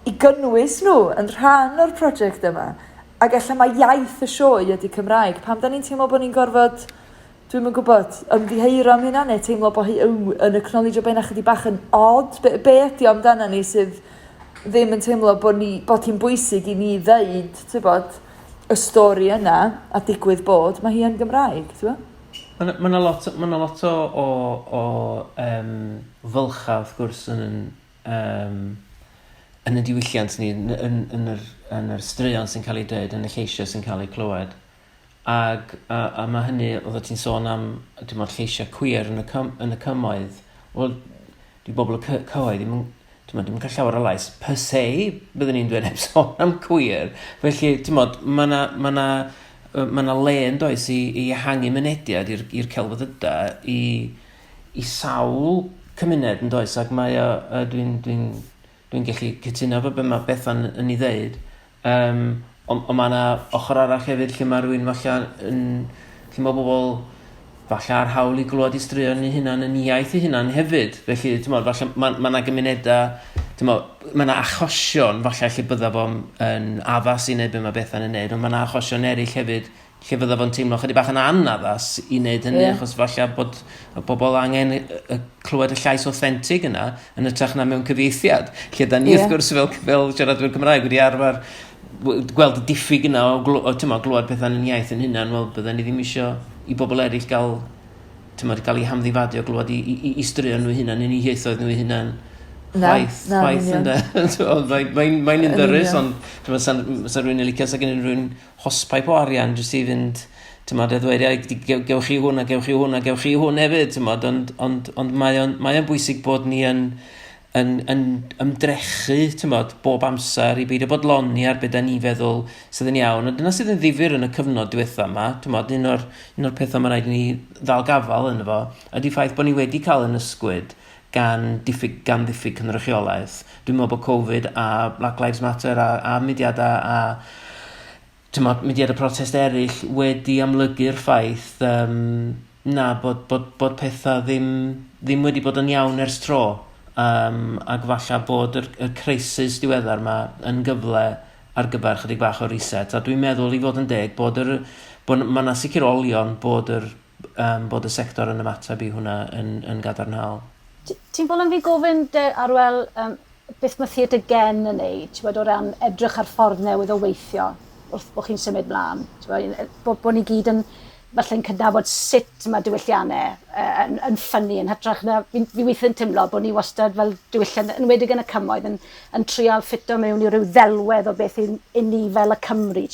i gynnwys nhw yn rhan o'r prosiect yma. Ac efallai mae iaith y sioe ydy Cymraeg. Pam da ni'n teimlo bod ni'n gorfod, dwi'n yn gwybod, ymddiheiro am hynna, neu teimlo bod hi yn acknowledge o be'n chydig bach yn odd. Be ydy amdana ni sydd ddim yn teimlo bod hi'n bwysig i ni ddeud, ti'n bod, y stori yna a digwydd bod, mae hi yn Gymraeg, ti'n bod? Mae yna lot o fylcha, wrth gwrs, yn y diwylliant ni, yn yr straeon sy'n cael ei dweud, yn y lleisiau sy'n cael ei clywed. A mae hynny, oedd ti'n sôn am lleisiau queer yn y cymoedd. Wel, di bobl y cyhoedd, ddim yn cael llawer o lais. Per se, byddwn ni'n dweud heb sôn am queer. Felly, mae yna le yn does i ehangu mynediad i'r celfyddyda i sawl cymuned yn does, ac mae dwi'n gallu cytuno fo be mae Bethan yn ei ddeud. Ond mae yna ochr arall hefyd lle mae rhywun falle lle mae bobl falle ar hawl i glywed i straeon eu hunan yn iaith eu hunan hefyd. Felly, falle mae yna gymunedau, mae yna achosion falle lle bydda fo'n addas i wneud be mae Bethan yn wneud, ond mae yna achosion eraill hefyd lle fydda fo'n teimlo chydig bach yn anaddas i wneud hynny, achos falle bod bobl angen clywed y llais authentig yna yn ytrach na mewn cyfieithiad. Lle da ni, wrth gwrs, fel siaradwyr Cymraeg wedi arfer gweld y diffyg yna o glywed pethau yn iaith yn hynna, wel, bydda ni ddim eisiau i bobl eraill gael ei hamddifadio glywed i straeon nhw hunan, yn eu ieithoedd nhw hunan. Chwaith ynddo. Mae'n undyrus, ond sa'n rhywun yn licio, sa'n gen rhywun hospaip o arian, jyst i fynd, gewch chi hwn a gewch chi hwn a gewch chi hwn hefyd, ond mae'n bwysig bod ni yn ymdrechu, bob amser i beidio bod loni ar beth da ni feddwl sydd yn iawn. A dyna sydd yn ddifyr yn y cyfnod diwetha yma, un o'r pethau mae'n rhaid i ni ddal gafal yn efo, ydy ffaith bod ni wedi cael yn ysgwyd gan diffyg cynrychiolaeth. Dwi'n meddwl bod Covid a Black Lives Matter a mudiadau mudiadau protest eraill wedi amlygu'r ffaith bod pethau ddim wedi bod yn iawn ers tro. Ac falle bod y crisis diweddar yma yn gyfle ar gyfer chydig bach o reset. A dwi'n meddwl i fod yn deg bod mae yna sicrolion bod y sector yn ymateb i hwnna yn gadarnhaol. Ti'n bod yn fi gofyn, Arwel, beth mae Theatr gen yn neud, o ran edrych ar ffordd newydd o weithio wrth bod chi'n symud mlaen? Bod ni gyd yn falle'n cydnabod sut mae diwylliannau yn ffynnu, yn hytrach na fi weithio'n teimlo bod ni wastad fel diwylliant, yn wedi yn y cymoedd, yn trial ffito mewn i ryw ddelwedd o beth i ni fel y Cymru,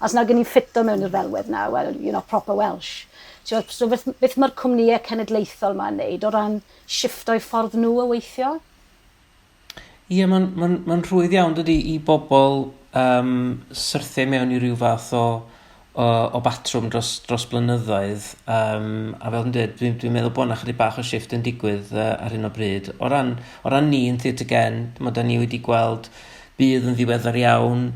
as na gen i'n ffito mewn i'r ddelwedd na, well, you're not proper Welsh. So beth mae'r cwmnïau cenedlaethol ma'n neud o ran shifto'i ffordd nhw o weithio? Ie, mae'n rhwydd iawn dydy i bobl syrthio mewn i ryw fath o batrwm dros blynyddoedd. A fel yn dweud, dwi'n meddwl bod yna chydig bach o shift yn digwydd ar hyn o bryd. O ran ni yn Theatr gen, da ni wedi gweld bydd yn ddiweddar iawn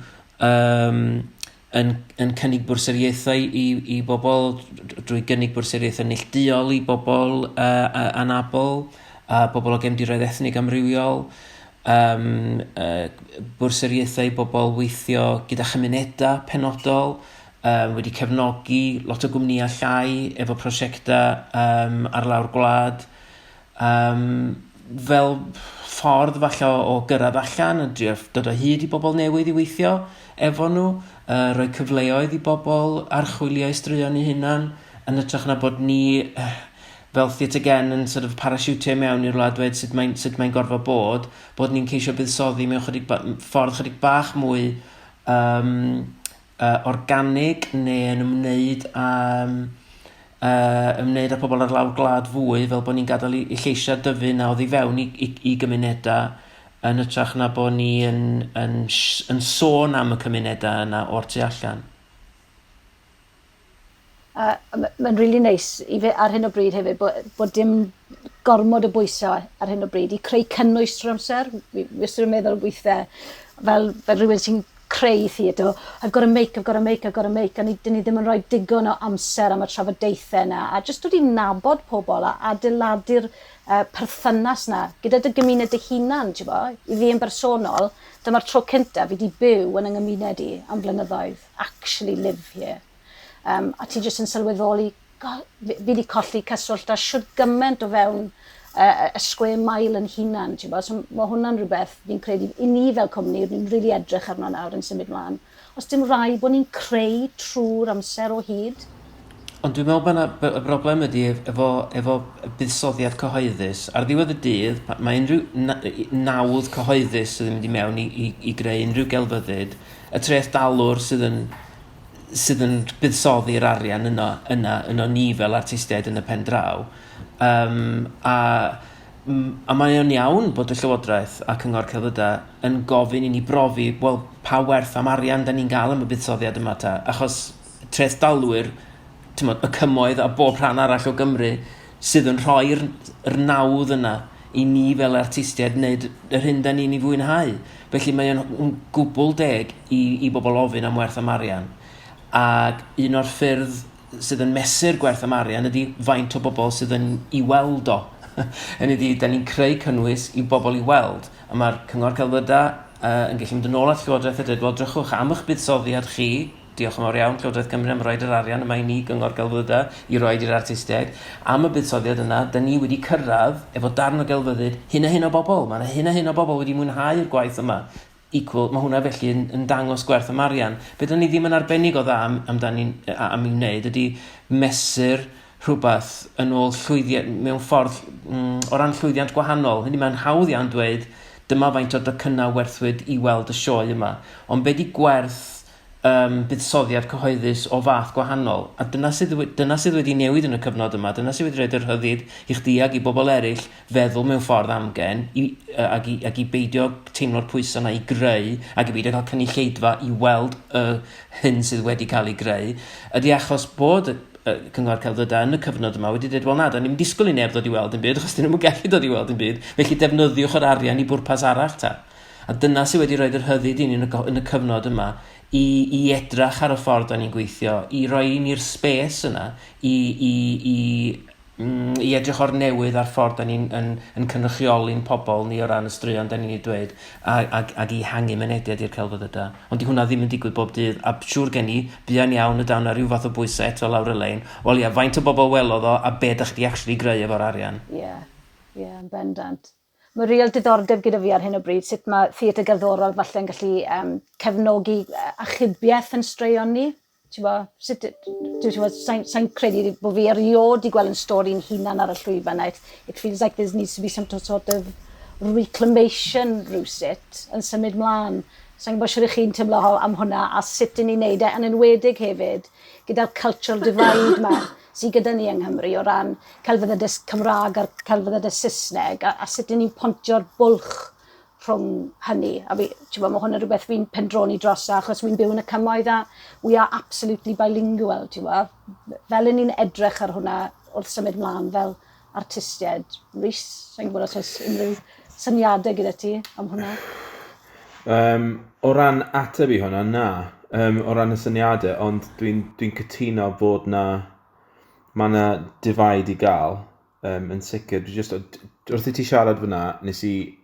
yn cynnig bwrseriaethau i bobl, drwy gynnig bwrseriaethau neilltuol i bobl anabl, bobl o gefndiroedd ethnig amrywiol, bwrseriaethau bobl weithio gyda chymunedau penodol, wedi cefnogi lot o gwmnïau llai efo prosiectau ar lawr gwlad, fel ffordd falle o gyrraedd allan, dod o hyd i bobl newydd i weithio efo nhw, rhoi cyfleoedd i bobl archwilio straeon eu hunan, yn ytrach na bod ni fel Theatr gen yn sort of parasiwtio mewn i'r wlad dweud sut mae'n gorfod bod ni'n ceisio buddsoddi mewn ffordd chydig bach mwy organig neu yn ymwneud â pobl ar lawr gwlad fwy, fel bod ni'n gadael i lleisiau dyfu na oddi fewn i gymunedau, yn ytrach na bod ni yn sôn am y cymunedau yna o'r tu allan. Mae'n really neis ar hyn o bryd hefyd bod dim gormod o bwysau ar hyn o bryd i creu cynnwys trwy'r amser. Fi wastad yn meddwl weithiau fel rhywun sy'n creu theatr, I've got to make, a ni ddim yn rhoi digon o amser am y trafodaethau yna, a jyst wedi nabod pobl a adeiladu'r perthynas na, gyda dy gymuned dy hunan, i fi yn bersonol, dyma'r tro cyntaf fi wedi byw yn yng nghymuned i am flynyddoedd, actually live here. A ti jyst yn sylweddoli, fi wedi colli cyswllt a siwr gymaint o fewn y square mile yn hunan. So, mae hwnna'n rhywbeth fi'n credu, i ni fel cwmni, ni'n really edrych arno nawr yn symud mlaen. Os dim rai bod ni'n creu trwy'r amser o hyd. Ond dwi'n meddwl bod y broblem ydy efo buddsoddiad cyhoeddus. Ar ddiwedd y dydd, mae unrhyw nawdd cyhoeddus sydd yn mynd i mewn i greu unrhyw gelfyddyd, y treth dalwr sydd yn buddsoddi'r arian yno ni fel artistiaid yn y pen draw. A mae o'n iawn bod y Llywodraeth a Cyngor Celfyddydau yn gofyn i ni brofi, wel, pa werth am arian da ni'n gael am y buddsoddiad yma ta. Achos treth dalwyr, y cymoedd a bob rhan arall o Gymru sydd yn rhoi'r nawdd yna i ni fel artistiaid wneud yr hyn da ni'n ei fwynhau. Felly mae o'n gwbl deg i bobl ofyn am werth am arian. Ac un o'r ffyrdd sydd yn mesur gwerth am arian ydy faint o bobl sydd yn i weld o. Yn ydy, da ni'n creu cynnwys i bobl i weld. A mae'r Cyngor Celfyddydau yn gallu mynd yn ôl at Llywodraeth a dweud, wel, drychwch am eich buddsoddiad chi. Diolch yn fawr iawn, Llywodraeth Cymru am roed yr arian yma i ni, Cyngor Celfyddydau, i roed i'r artistiaid. Am y buddsoddiad yna, da ni wedi cyrraedd efo darn o gelfyddyd hyn o bobl. Mae yna hyn o bobl wedi mwynhau'r gwaith yma. Mae hwnna felly yn dangos gwerth am arian. Be da ni ddim yn arbennig o dda am i wneud ydy mesur rhywbeth yn ôl llwyddiant, mewn ffordd o ran llwyddiant gwahanol. Hynny mae'n hawdd iawn dweud, dyma faint o docynnau werthwyd i weld y sioe yma. Ond be di gwerth buddsoddiad cyhoeddus o fath gwahanol. A dyna sydd wedi newid yn y cyfnod yma. Dyna sydd wedi rhaid yr hyddid i chdi ag i bobl eraill feddwl mewn ffordd amgen ac i beidio teimlo'r pwysau yna i greu ac i beidio cael cynulleidfa i weld hyn sydd wedi cael ei greu. Ydy achos bod Cyngor Celfyddydau yn y cyfnod yma wedi dweud, wel na, da ni'n disgwyl i neb ddod i weld yn byd, achos dyn nhw'n gallu dod i weld yn byd, felly defnyddiwch yr arian i bwrpas arall ta. A dyna sydd wedi rhoi'r hyddid i ni yn y cyfnod yma i edrach ar y ffordd da ni'n gweithio, i roi ni'r sbes yna, i edrych o'r newydd ar ffordd da ni'n cynrychioli'n pobl ni o ran y straeon da ni'n ei dweud, ac i hangu mynediad i'r Celfyddydau. Ond di hwnna ddim yn digwydd bob dydd, a siŵr gen i, buan iawn y dawn a rhyw fath o bwysau eto lawr y lein, wel ia, faint o bobl welodd o, a be da chdi actually greu efo'r arian. Ie, yn bendant. Mae real diddordeb gyda fi ar hyn o bryd, sut mae theatr gerddorol falle yn gallu cefnogi achubiaeth yn straeon ni. Sa'n credu bod fi eriod i gweld yn stori'n hunan ar y llwyfan. It feels like there needs to be some sort of reclamation rhywsut yn symud mlaen. Sa'n gwybod siwr i chi'n teimlo am hwnna a sut ni'n neud e, yn enwedig hefyd gyda'r cultural divide ma sydd gyda ni yng Nghymru o ran celfyddydau Cymraeg a'r celfyddydau Saesneg a sut ni'n pontio'r bwlch rhwng hynny. A mae hwnna rhywbeth fi'n pendroni dros achos fi'n byw yn y cymoedd a we are absolutely bilingual. Fel ni'n edrych ar hwnna wrth symud mlaen fel artistiaid. Rhys, sa'n gwybod os oes unrhyw syniadau gyda ti am hwnna? O ran ateb i hwnna, na. O ran y syniadau, ond dwi'n cytuno bod mae yna divide i gael yn sicr. Wrth i ti siarad fyna, nes i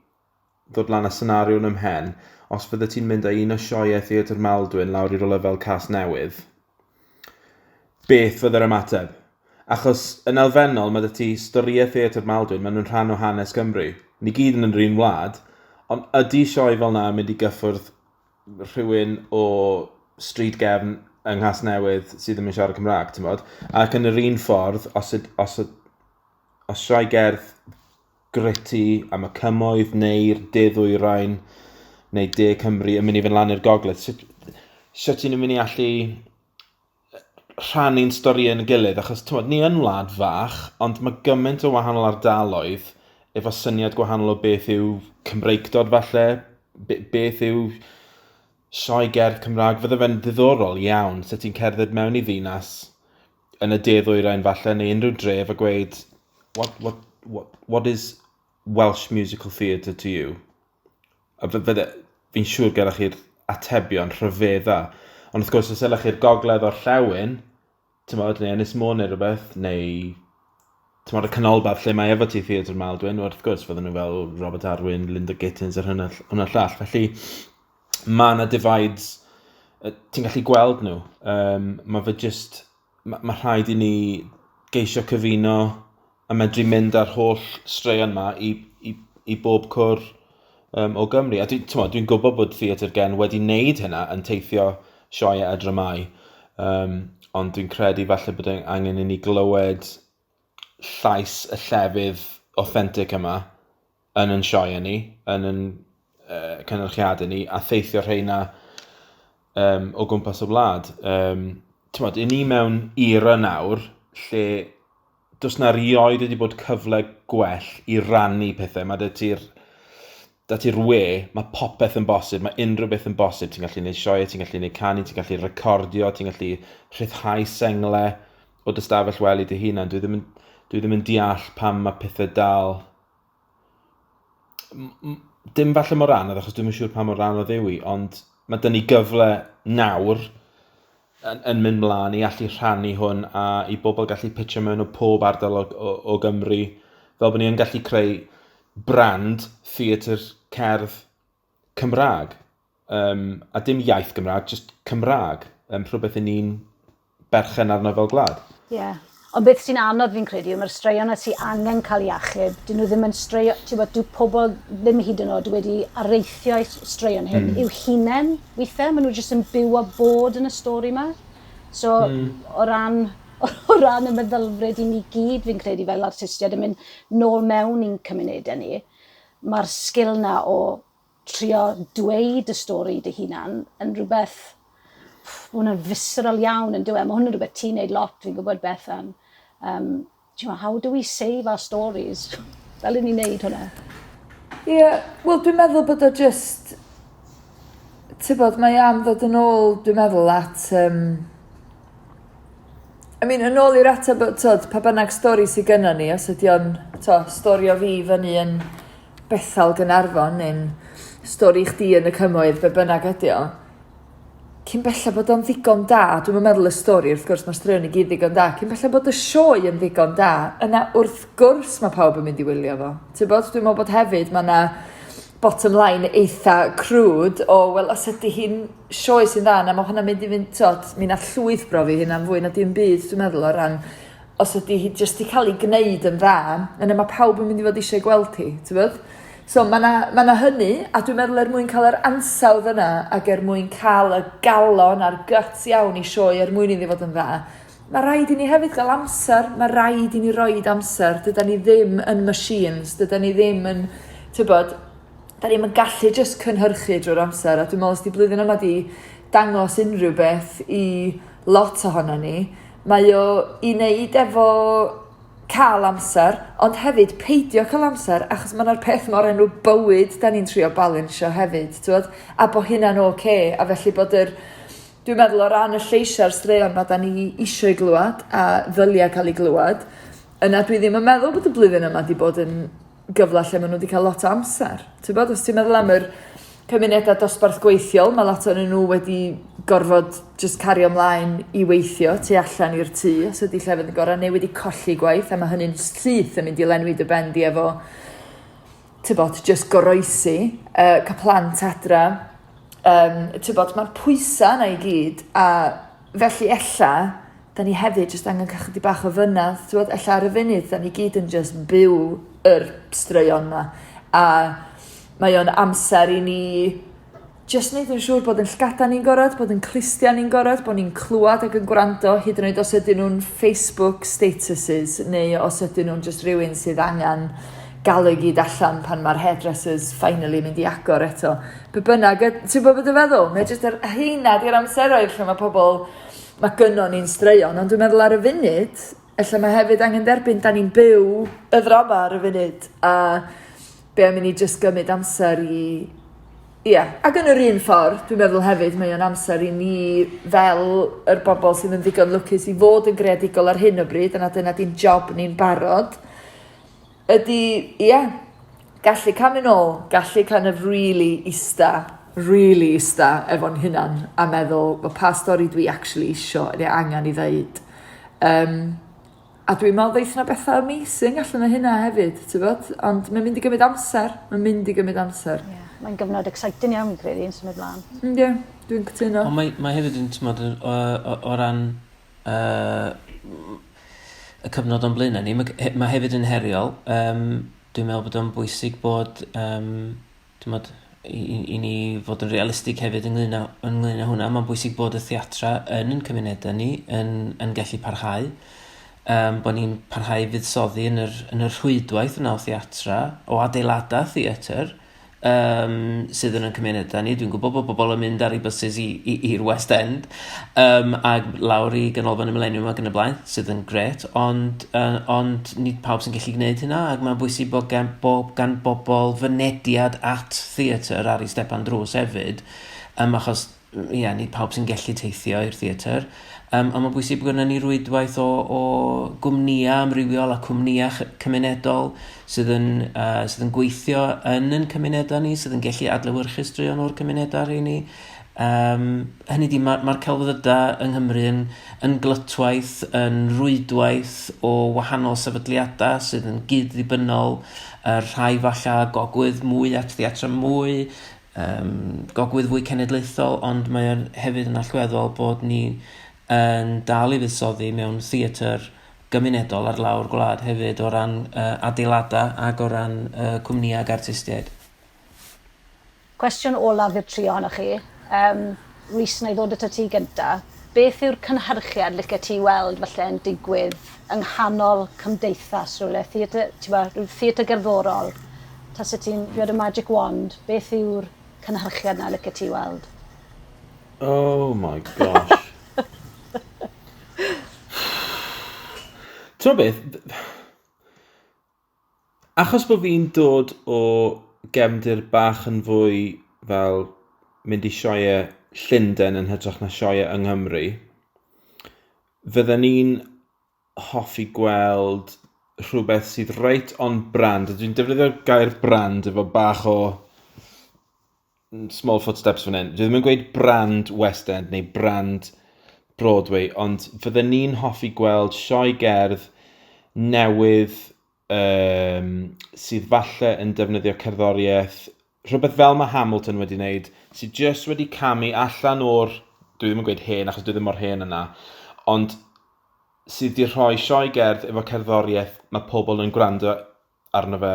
ddod lan y senario yn ymhen, os fydde ti'n mynd â un o sioeau Theatr Maldwyn lawr i rywle fel Cas Newydd, beth fydde'r ymateb? Achos yn elfennol, mae dy ti storiau Theatr Maldwyn, maen nhw'n rhan o hanes Gymru. Ni gyd yn yr un wlad, ond ydy sioe fel na mynd i gyffwrdd rhywun o stryd gefn yng Nghas Newydd sydd ddim yn siarad Cymraeg, ti'n bod? Ac yn yr un ffordd, os sioe gerdd gritty am y cymoedd neu'r De-ddwyrain neu De Cymru yn mynd i fynd lan i'r gogledd, sut ti'n mynd i allu rhannu'n stori yn y gilydd? Achos ni yn wlad fach, ond mae gymaint o wahanol ardaloedd efo syniad gwahanol o beth yw Cymreigdod falle, beth yw sioe gerdd Cymraeg. Fydde fe'n ddiddorol iawn sut ti'n cerdded mewn i ddinas yn y De-ddwyrain falle neu unrhyw dref a gweud what is Welsh musical theatre to you? A fi'n siŵr gyda chi'r atebion rhyfedda. Ond wrth gwrs, os ylech chi'r gogledd o'r llewn, neu Ynys Môn neu rhywbeth, neu y canolbarth lle mae efo ti Theatr Maldwyn, wrth gwrs fydden nhw fel Robert Arwyn, Linda Gittins ar hwnna llall. Felly mae yna divides, ti'n gallu gweld nhw. Mae rhaid i ni geisio cyfuno a medru mynd ar holl straeon yma i bob cwr o Gymru. A dwi'n gwybod bod Theatr Gen wedi wneud hynna yn teithio sioe a dramau. Ond dwi'n credu falle bod angen i ni glywed llais y llefydd authentic yma yn sioe ni, yn cynhyrchiadau ni, a theithio rheina o gwmpas y wlad. I ni mewn era nawr lle does na rioed wedi bod cyfle gwell i rannu pethau. Mae da ti'r we, mae popeth yn bosib, mae unrhyw beth yn bosib. Ti'n gallu gwneud sioe, ti'n gallu gwneud canu, ti'n gallu recordio, ti'n gallu rhyddhau sengle o dy stafell wely dy hunan. Dwi ddim yn deall pam mae pethau dal... Dim falle mor anodd, achos dwi'n yn siŵr pam mor anodd yw i, ond mae dyn ni gyfle nawr yn mynd mlaen i allu rhannu hwn a i bobl gallu pitcho mewn o pob ardal o Gymru, fel bod ni yn gallu creu brand theatr cerdd Cymraeg. A dim iaith Gymraeg, just Cymraeg. Rhywbeth i ni'n berchen arno fel gwlad. Ie. Ond beth sy'n anodd fi'n credu, mae'r straeon yna sy'n angen cael ei achub. Dyn nhw ddim yn straeon, dyw pobl ddim hyd yn oed wedi areithio straeon hyn i'w hunain weithiau. Maen nhw jyst yn byw a bod yn y stori yma. So, o ran y meddylfryd i ni gyd, fi'n credu fel artistiaid, yn mynd nôl mewn i'n cymunedau ni, mae'r sgil na o trio dweud y stori dy hunan yn rhywbeth, mae hwnna'n visceral iawn yn dweud. Mae hwnna'n rhywbeth ti'n neud lot, fi'n gwybod Bethan. How do we save our stories? Fel yn ni'n neud hwnna? Ie, wel dwi'n meddwl bod o just... mae am ddod yn ôl, dwi'n meddwl, at... yn ôl i'r ateb, pa bynnag stori sydd gynno ni, os ydy o'n stori o fi fyny yn Bethal Gynarfon, neu'n stori chdi yn y cymoedd, be bynnag ydy o, cyn bella bod o'n ddigon da, dwi'n meddwl y stori, wrth gwrs mae'r straeon i gyd ddigon da, cyn bella bod y sioe yn ddigon da, yna wrth gwrs mae pawb yn mynd i wylio fo. Dwi'n meddwl bod hefyd mae yna bottom line eitha crwd o, wel, os ydy hi'n sioe sy'n dda, na mae hwnna'n mynd i fynd, mi na llwyth brofi hynna'n fwy na dim byd, dwi'n meddwl, o ran, os ydy hi jyst i cael ei gwneud yn dda, yna mae pawb yn mynd i fod eisiau gweld hi, ti'n bod? So mae na hynny, a dwi'n meddwl mwyn cael yr ansawdd yna, ac mwyn cael y galon a'r guts iawn i sioe mwyn iddi fod yn dda, mae rhaid i ni hefyd gael amser, mae rhaid i ni roed amser, dyda ni ddim yn machines, dyda ni ddim yn, ti'n bod, da ni'n gallu jyst cynhyrchu drwy'r amser, a dwi'n meddwl os di blwyddyn yma di dangos unrhyw beth i lot ohono ni, mae o i wneud efo cael amser, ond hefyd peidio cael amser, achos mae'r peth mor enw bywyd da ni'n trio balansio hefyd, twod? A bod hynna'n oce, a felly bod dwi'n meddwl o ran y lleisiau'r straeon ma da ni eisiau glwad, a ddyliau cael ei glwad, yna dwi ddim yn meddwl bod y blwyddyn yma di bod yn gyfle lle maen nhw wedi cael lot o amser. Ti'n bod, os ti'n meddwl am yr cymunedau dosbarth gweithiol, mae lot o'n nhw wedi gorfod just cario ymlaen i weithio tu allan i'r tŷ, os ydy llefydd yn gorau, neu wedi colli gwaith, a mae hynny'n syth yn mynd i lenwi dy bendi efo, ti'n bod, just goroesi, cael plant adra, ti'n bod, mae'r pwysau yna i gyd, a felly ella, da ni hefyd just angen cychwyd i bach o fynadd, ti'n bod, ella ar y funud, da ni gyd yn just byw yr straeon yma, a mae o'n amser i ni just wneud yn siŵr bod yn llgada ni'n gorod, bod yn clustia ni'n gorod, bod ni'n clywed ac yn gwrando, hyd yn oed os ydyn nhw'n Facebook statuses, neu os ydyn nhw'n just rhywun sydd angen galw i gyd allan pan mae'r hairdressers finally mynd i agor eto. Be bynnag, ti'n bod y feddwl? Neu jyst yr heina di'r amseroedd lle mae pobl, mae gynno ni'n straeon, ond dwi'n meddwl ar y funud, ella mae hefyd angen derbyn, da ni'n byw y ddrama ar y funud, a be am i ni jyst gymryd amser i... Ie, ac yn yr un ffordd, dwi'n meddwl hefyd mae o'n amser i ni fel yr bobl sydd yn ddigon lwcus i fod yn greadigol ar hyn o bryd, yna dyna di'n job ni'n barod, ydy, gallu cam yn ôl, gallu kind of really ista really ista efo'n hunan a meddwl, pa stori dwi actually isio neu angen i ddeud. A dwi'n meddwl ddeith yna bethau amazing allan o hynna hefyd, ti'n bod? Ond mae'n mynd i gymryd amser. Mae'n gyfnod exciting iawn, credu, yn symud mlaen. Ie, dwi'n cytuno. Ond mae hefyd yn, ti'n modd, o ran y cyfnod o'n blaenau ni, mae hefyd yn heriol. Dwi'n meddwl bod o'n bwysig bod, ti'n modd, i ni fod yn realistig hefyd ynglyn â hwnna. Mae'n bwysig bod y theatra yn cymunedau ni yn gallu parhau. Bod ni'n parhau fuddsoddi yn yr rhwydwaith yna o theatra, o adeiladau theatr, sydd yn cymunedau ni. Dwi'n gwybod bod bobl yn mynd ar ei buses i'r West End, a lawr i ganolfan y Millennium ac yn y blaen, sydd yn gret, ond nid pawb sy'n gallu gwneud hynna, ac mae'n bwysig bod gan bobl fynediad at theatr ar ei stepan drws hefyd, achos nid pawb sy'n gallu teithio i'r theatr. A mae'n bwysig bod yna ni rwydwaith o gwmnïau amrywiol a cwmnïau cymunedol sydd yn gweithio yn cymunedau ni, sydd yn gallu adlewyrchu straeon o'r cymunedau rheini. Hynny di, mae'r celfyddydau yng Nghymru yn glytwaith, yn rwydwaith o wahanol sefydliadau sydd yn gyd-ddibynnol, rhai falle gogwydd mwy at theatra mwy, gogwydd fwy cenedlaethol, ond mae'n hefyd yn allweddol bod ni yn dal i fuddsoddi mewn theatr gymunedol ar lawr gwlad hefyd o ran adeiladau ac o ran cwmnïau ag artistiaid. Cwestiwn olaf i'r trio ohonoch chi. Rhys, na i ddod at y ti gynta. Beth yw'r cynhyrchiad licio ti weld falle'n digwydd yng nghanol cymdeithas rhywle? Theatr gerddorol. Tas y ti'n fiod y magic wand, beth yw'r cynhyrchiad na licio ti weld? Oh my gosh. Ti'n beth, achos bod fi'n dod o gefndir bach yn fwy fel mynd i sioe Llundain yn hytrach na sioe yng Nghymru, fydden ni'n hoffi gweld rhywbeth sydd reit on brand. Dwi'n defnyddio'r gair brand efo bach o small footsteps fan hyn. Dwi ddim yn gweud brand West End neu brand Broadway, ond fydden ni'n hoffi gweld sioe gerdd newydd sydd falle yn defnyddio cerddoriaeth, rhywbeth fel mae Hamilton wedi wneud, sydd just wedi camu allan o'r, dwi ddim yn gweud hen achos dwi ddim mor hen yna, ond sydd wedi rhoi sioe gerdd efo cerddoriaeth mae pobl yn gwrando arno fe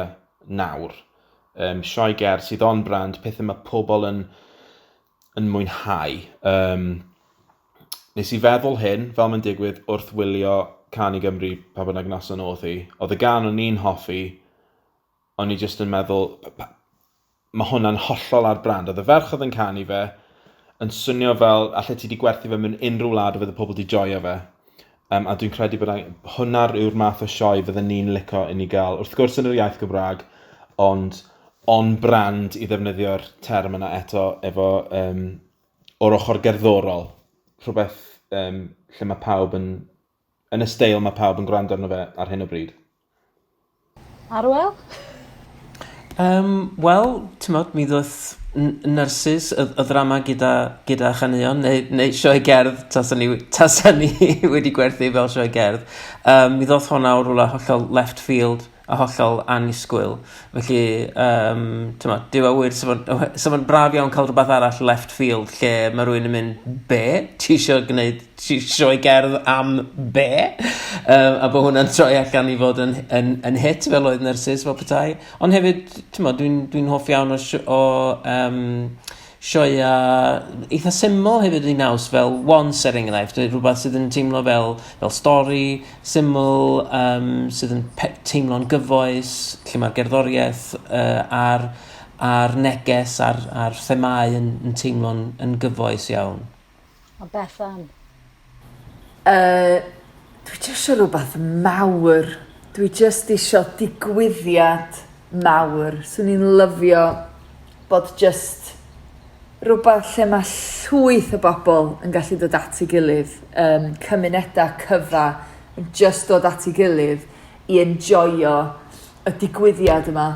nawr. Sioe gerdd sydd on brand, pethau mae pobl yn mwynhau. Nes i feddwl hyn, fel mae'n digwydd, wrth wylio Can i Gymru pa bynnag noson oedd hi. Oedd y gan o'n i'n hoffi, o'n i jyst yn meddwl, mae hwnna'n hollol ar brand. Oedd y ferch oedd yn canu fe, yn swnio fel, allai ti wedi gwerthu fe mewn unrhyw wlad o fydd y pobl wedi joio fe. A dwi'n credu bod hwnna'r yw'r math o sioe fydden ni'n licio i ni gael. Wrth gwrs yn yr iaith Gymraeg, ond on brand i ddefnyddio'r term yna eto efo o'r ochr gerddorol. Rhywbeth lle mae pawb yn y steil mae pawb yn gwrando arno fe ar hyn o bryd. Arwel? Wel, ti'n modd, mi ddoth nyrsys y ddrama gyda chaneuon neu sioe gerdd tas ni wedi gwerthu fel sioe gerdd. Mi ddoth hwnna o rwla hollol left field a hollol annisgwyl. Felly, ti'n modd, dyw awyr, sef yn braf iawn cael rhywbeth arall left field lle mae rhywun yn mynd, be? Ti eisiau gwneud sioe gerdd am be? A bod hwnna'n troi allan i fod yn hit fel oedd nyrsys fel petai. Ond hefyd, ti'n modd, dwi'n hoff iawn o sioia eitha syml hefyd i naws fel Once er enghraifft, rhywbeth sydd yn teimlo fel stori syml, sydd yn teimlo'n gyfoes, lle mae'r gerddoriaeth a'r neges a'r themau yn teimlo'n gyfoes iawn. A Bethan? Dwi eisiau rhywbeth mawr. Dwi just eisiau digwyddiad mawr. Swn i'n lyfio bod just rhywbeth lle mae llwyth o bobl yn gallu dod at ei gilydd, cymunedau cyfa yn just dod at ei gilydd i enjoyo y digwyddiad yma.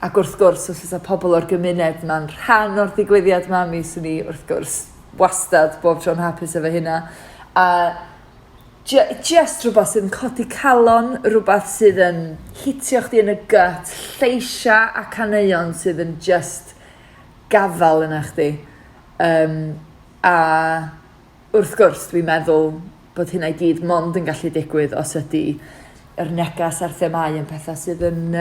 Ac wrth gwrs, os oes pobl o'r gymuned ma'n rhan o'r digwyddiad ma, mi swn i wrth gwrs wastad bob tro'n hapus efo hynna. A just rhywbeth sydd yn codi calon, rhywbeth sydd yn hitio chdi yn y gut, lleisia a caneuon sydd yn just gafal yna chdi. A wrth gwrs, dwi'n meddwl bod hynna i gyd mond yn gallu digwydd os ydy yr negas a'r themau yn pethau sydd yn...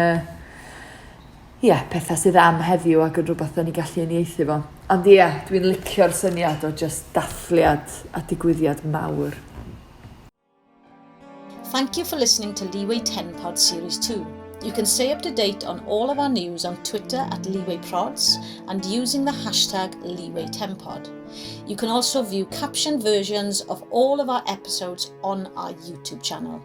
pethau sydd am heddiw ac yn rhywbeth da ni gallu uniaethu fo. Ond dwi'n licio'r syniad o just dathliad a digwyddiad mawr. Thank you for listening to Leeway 10Pod Series 2. You can stay up to date on all of our news on Twitter at Leeway Prods and using the hashtag Leeway 10Pod. You can also view captioned versions of all of our episodes on our YouTube channel.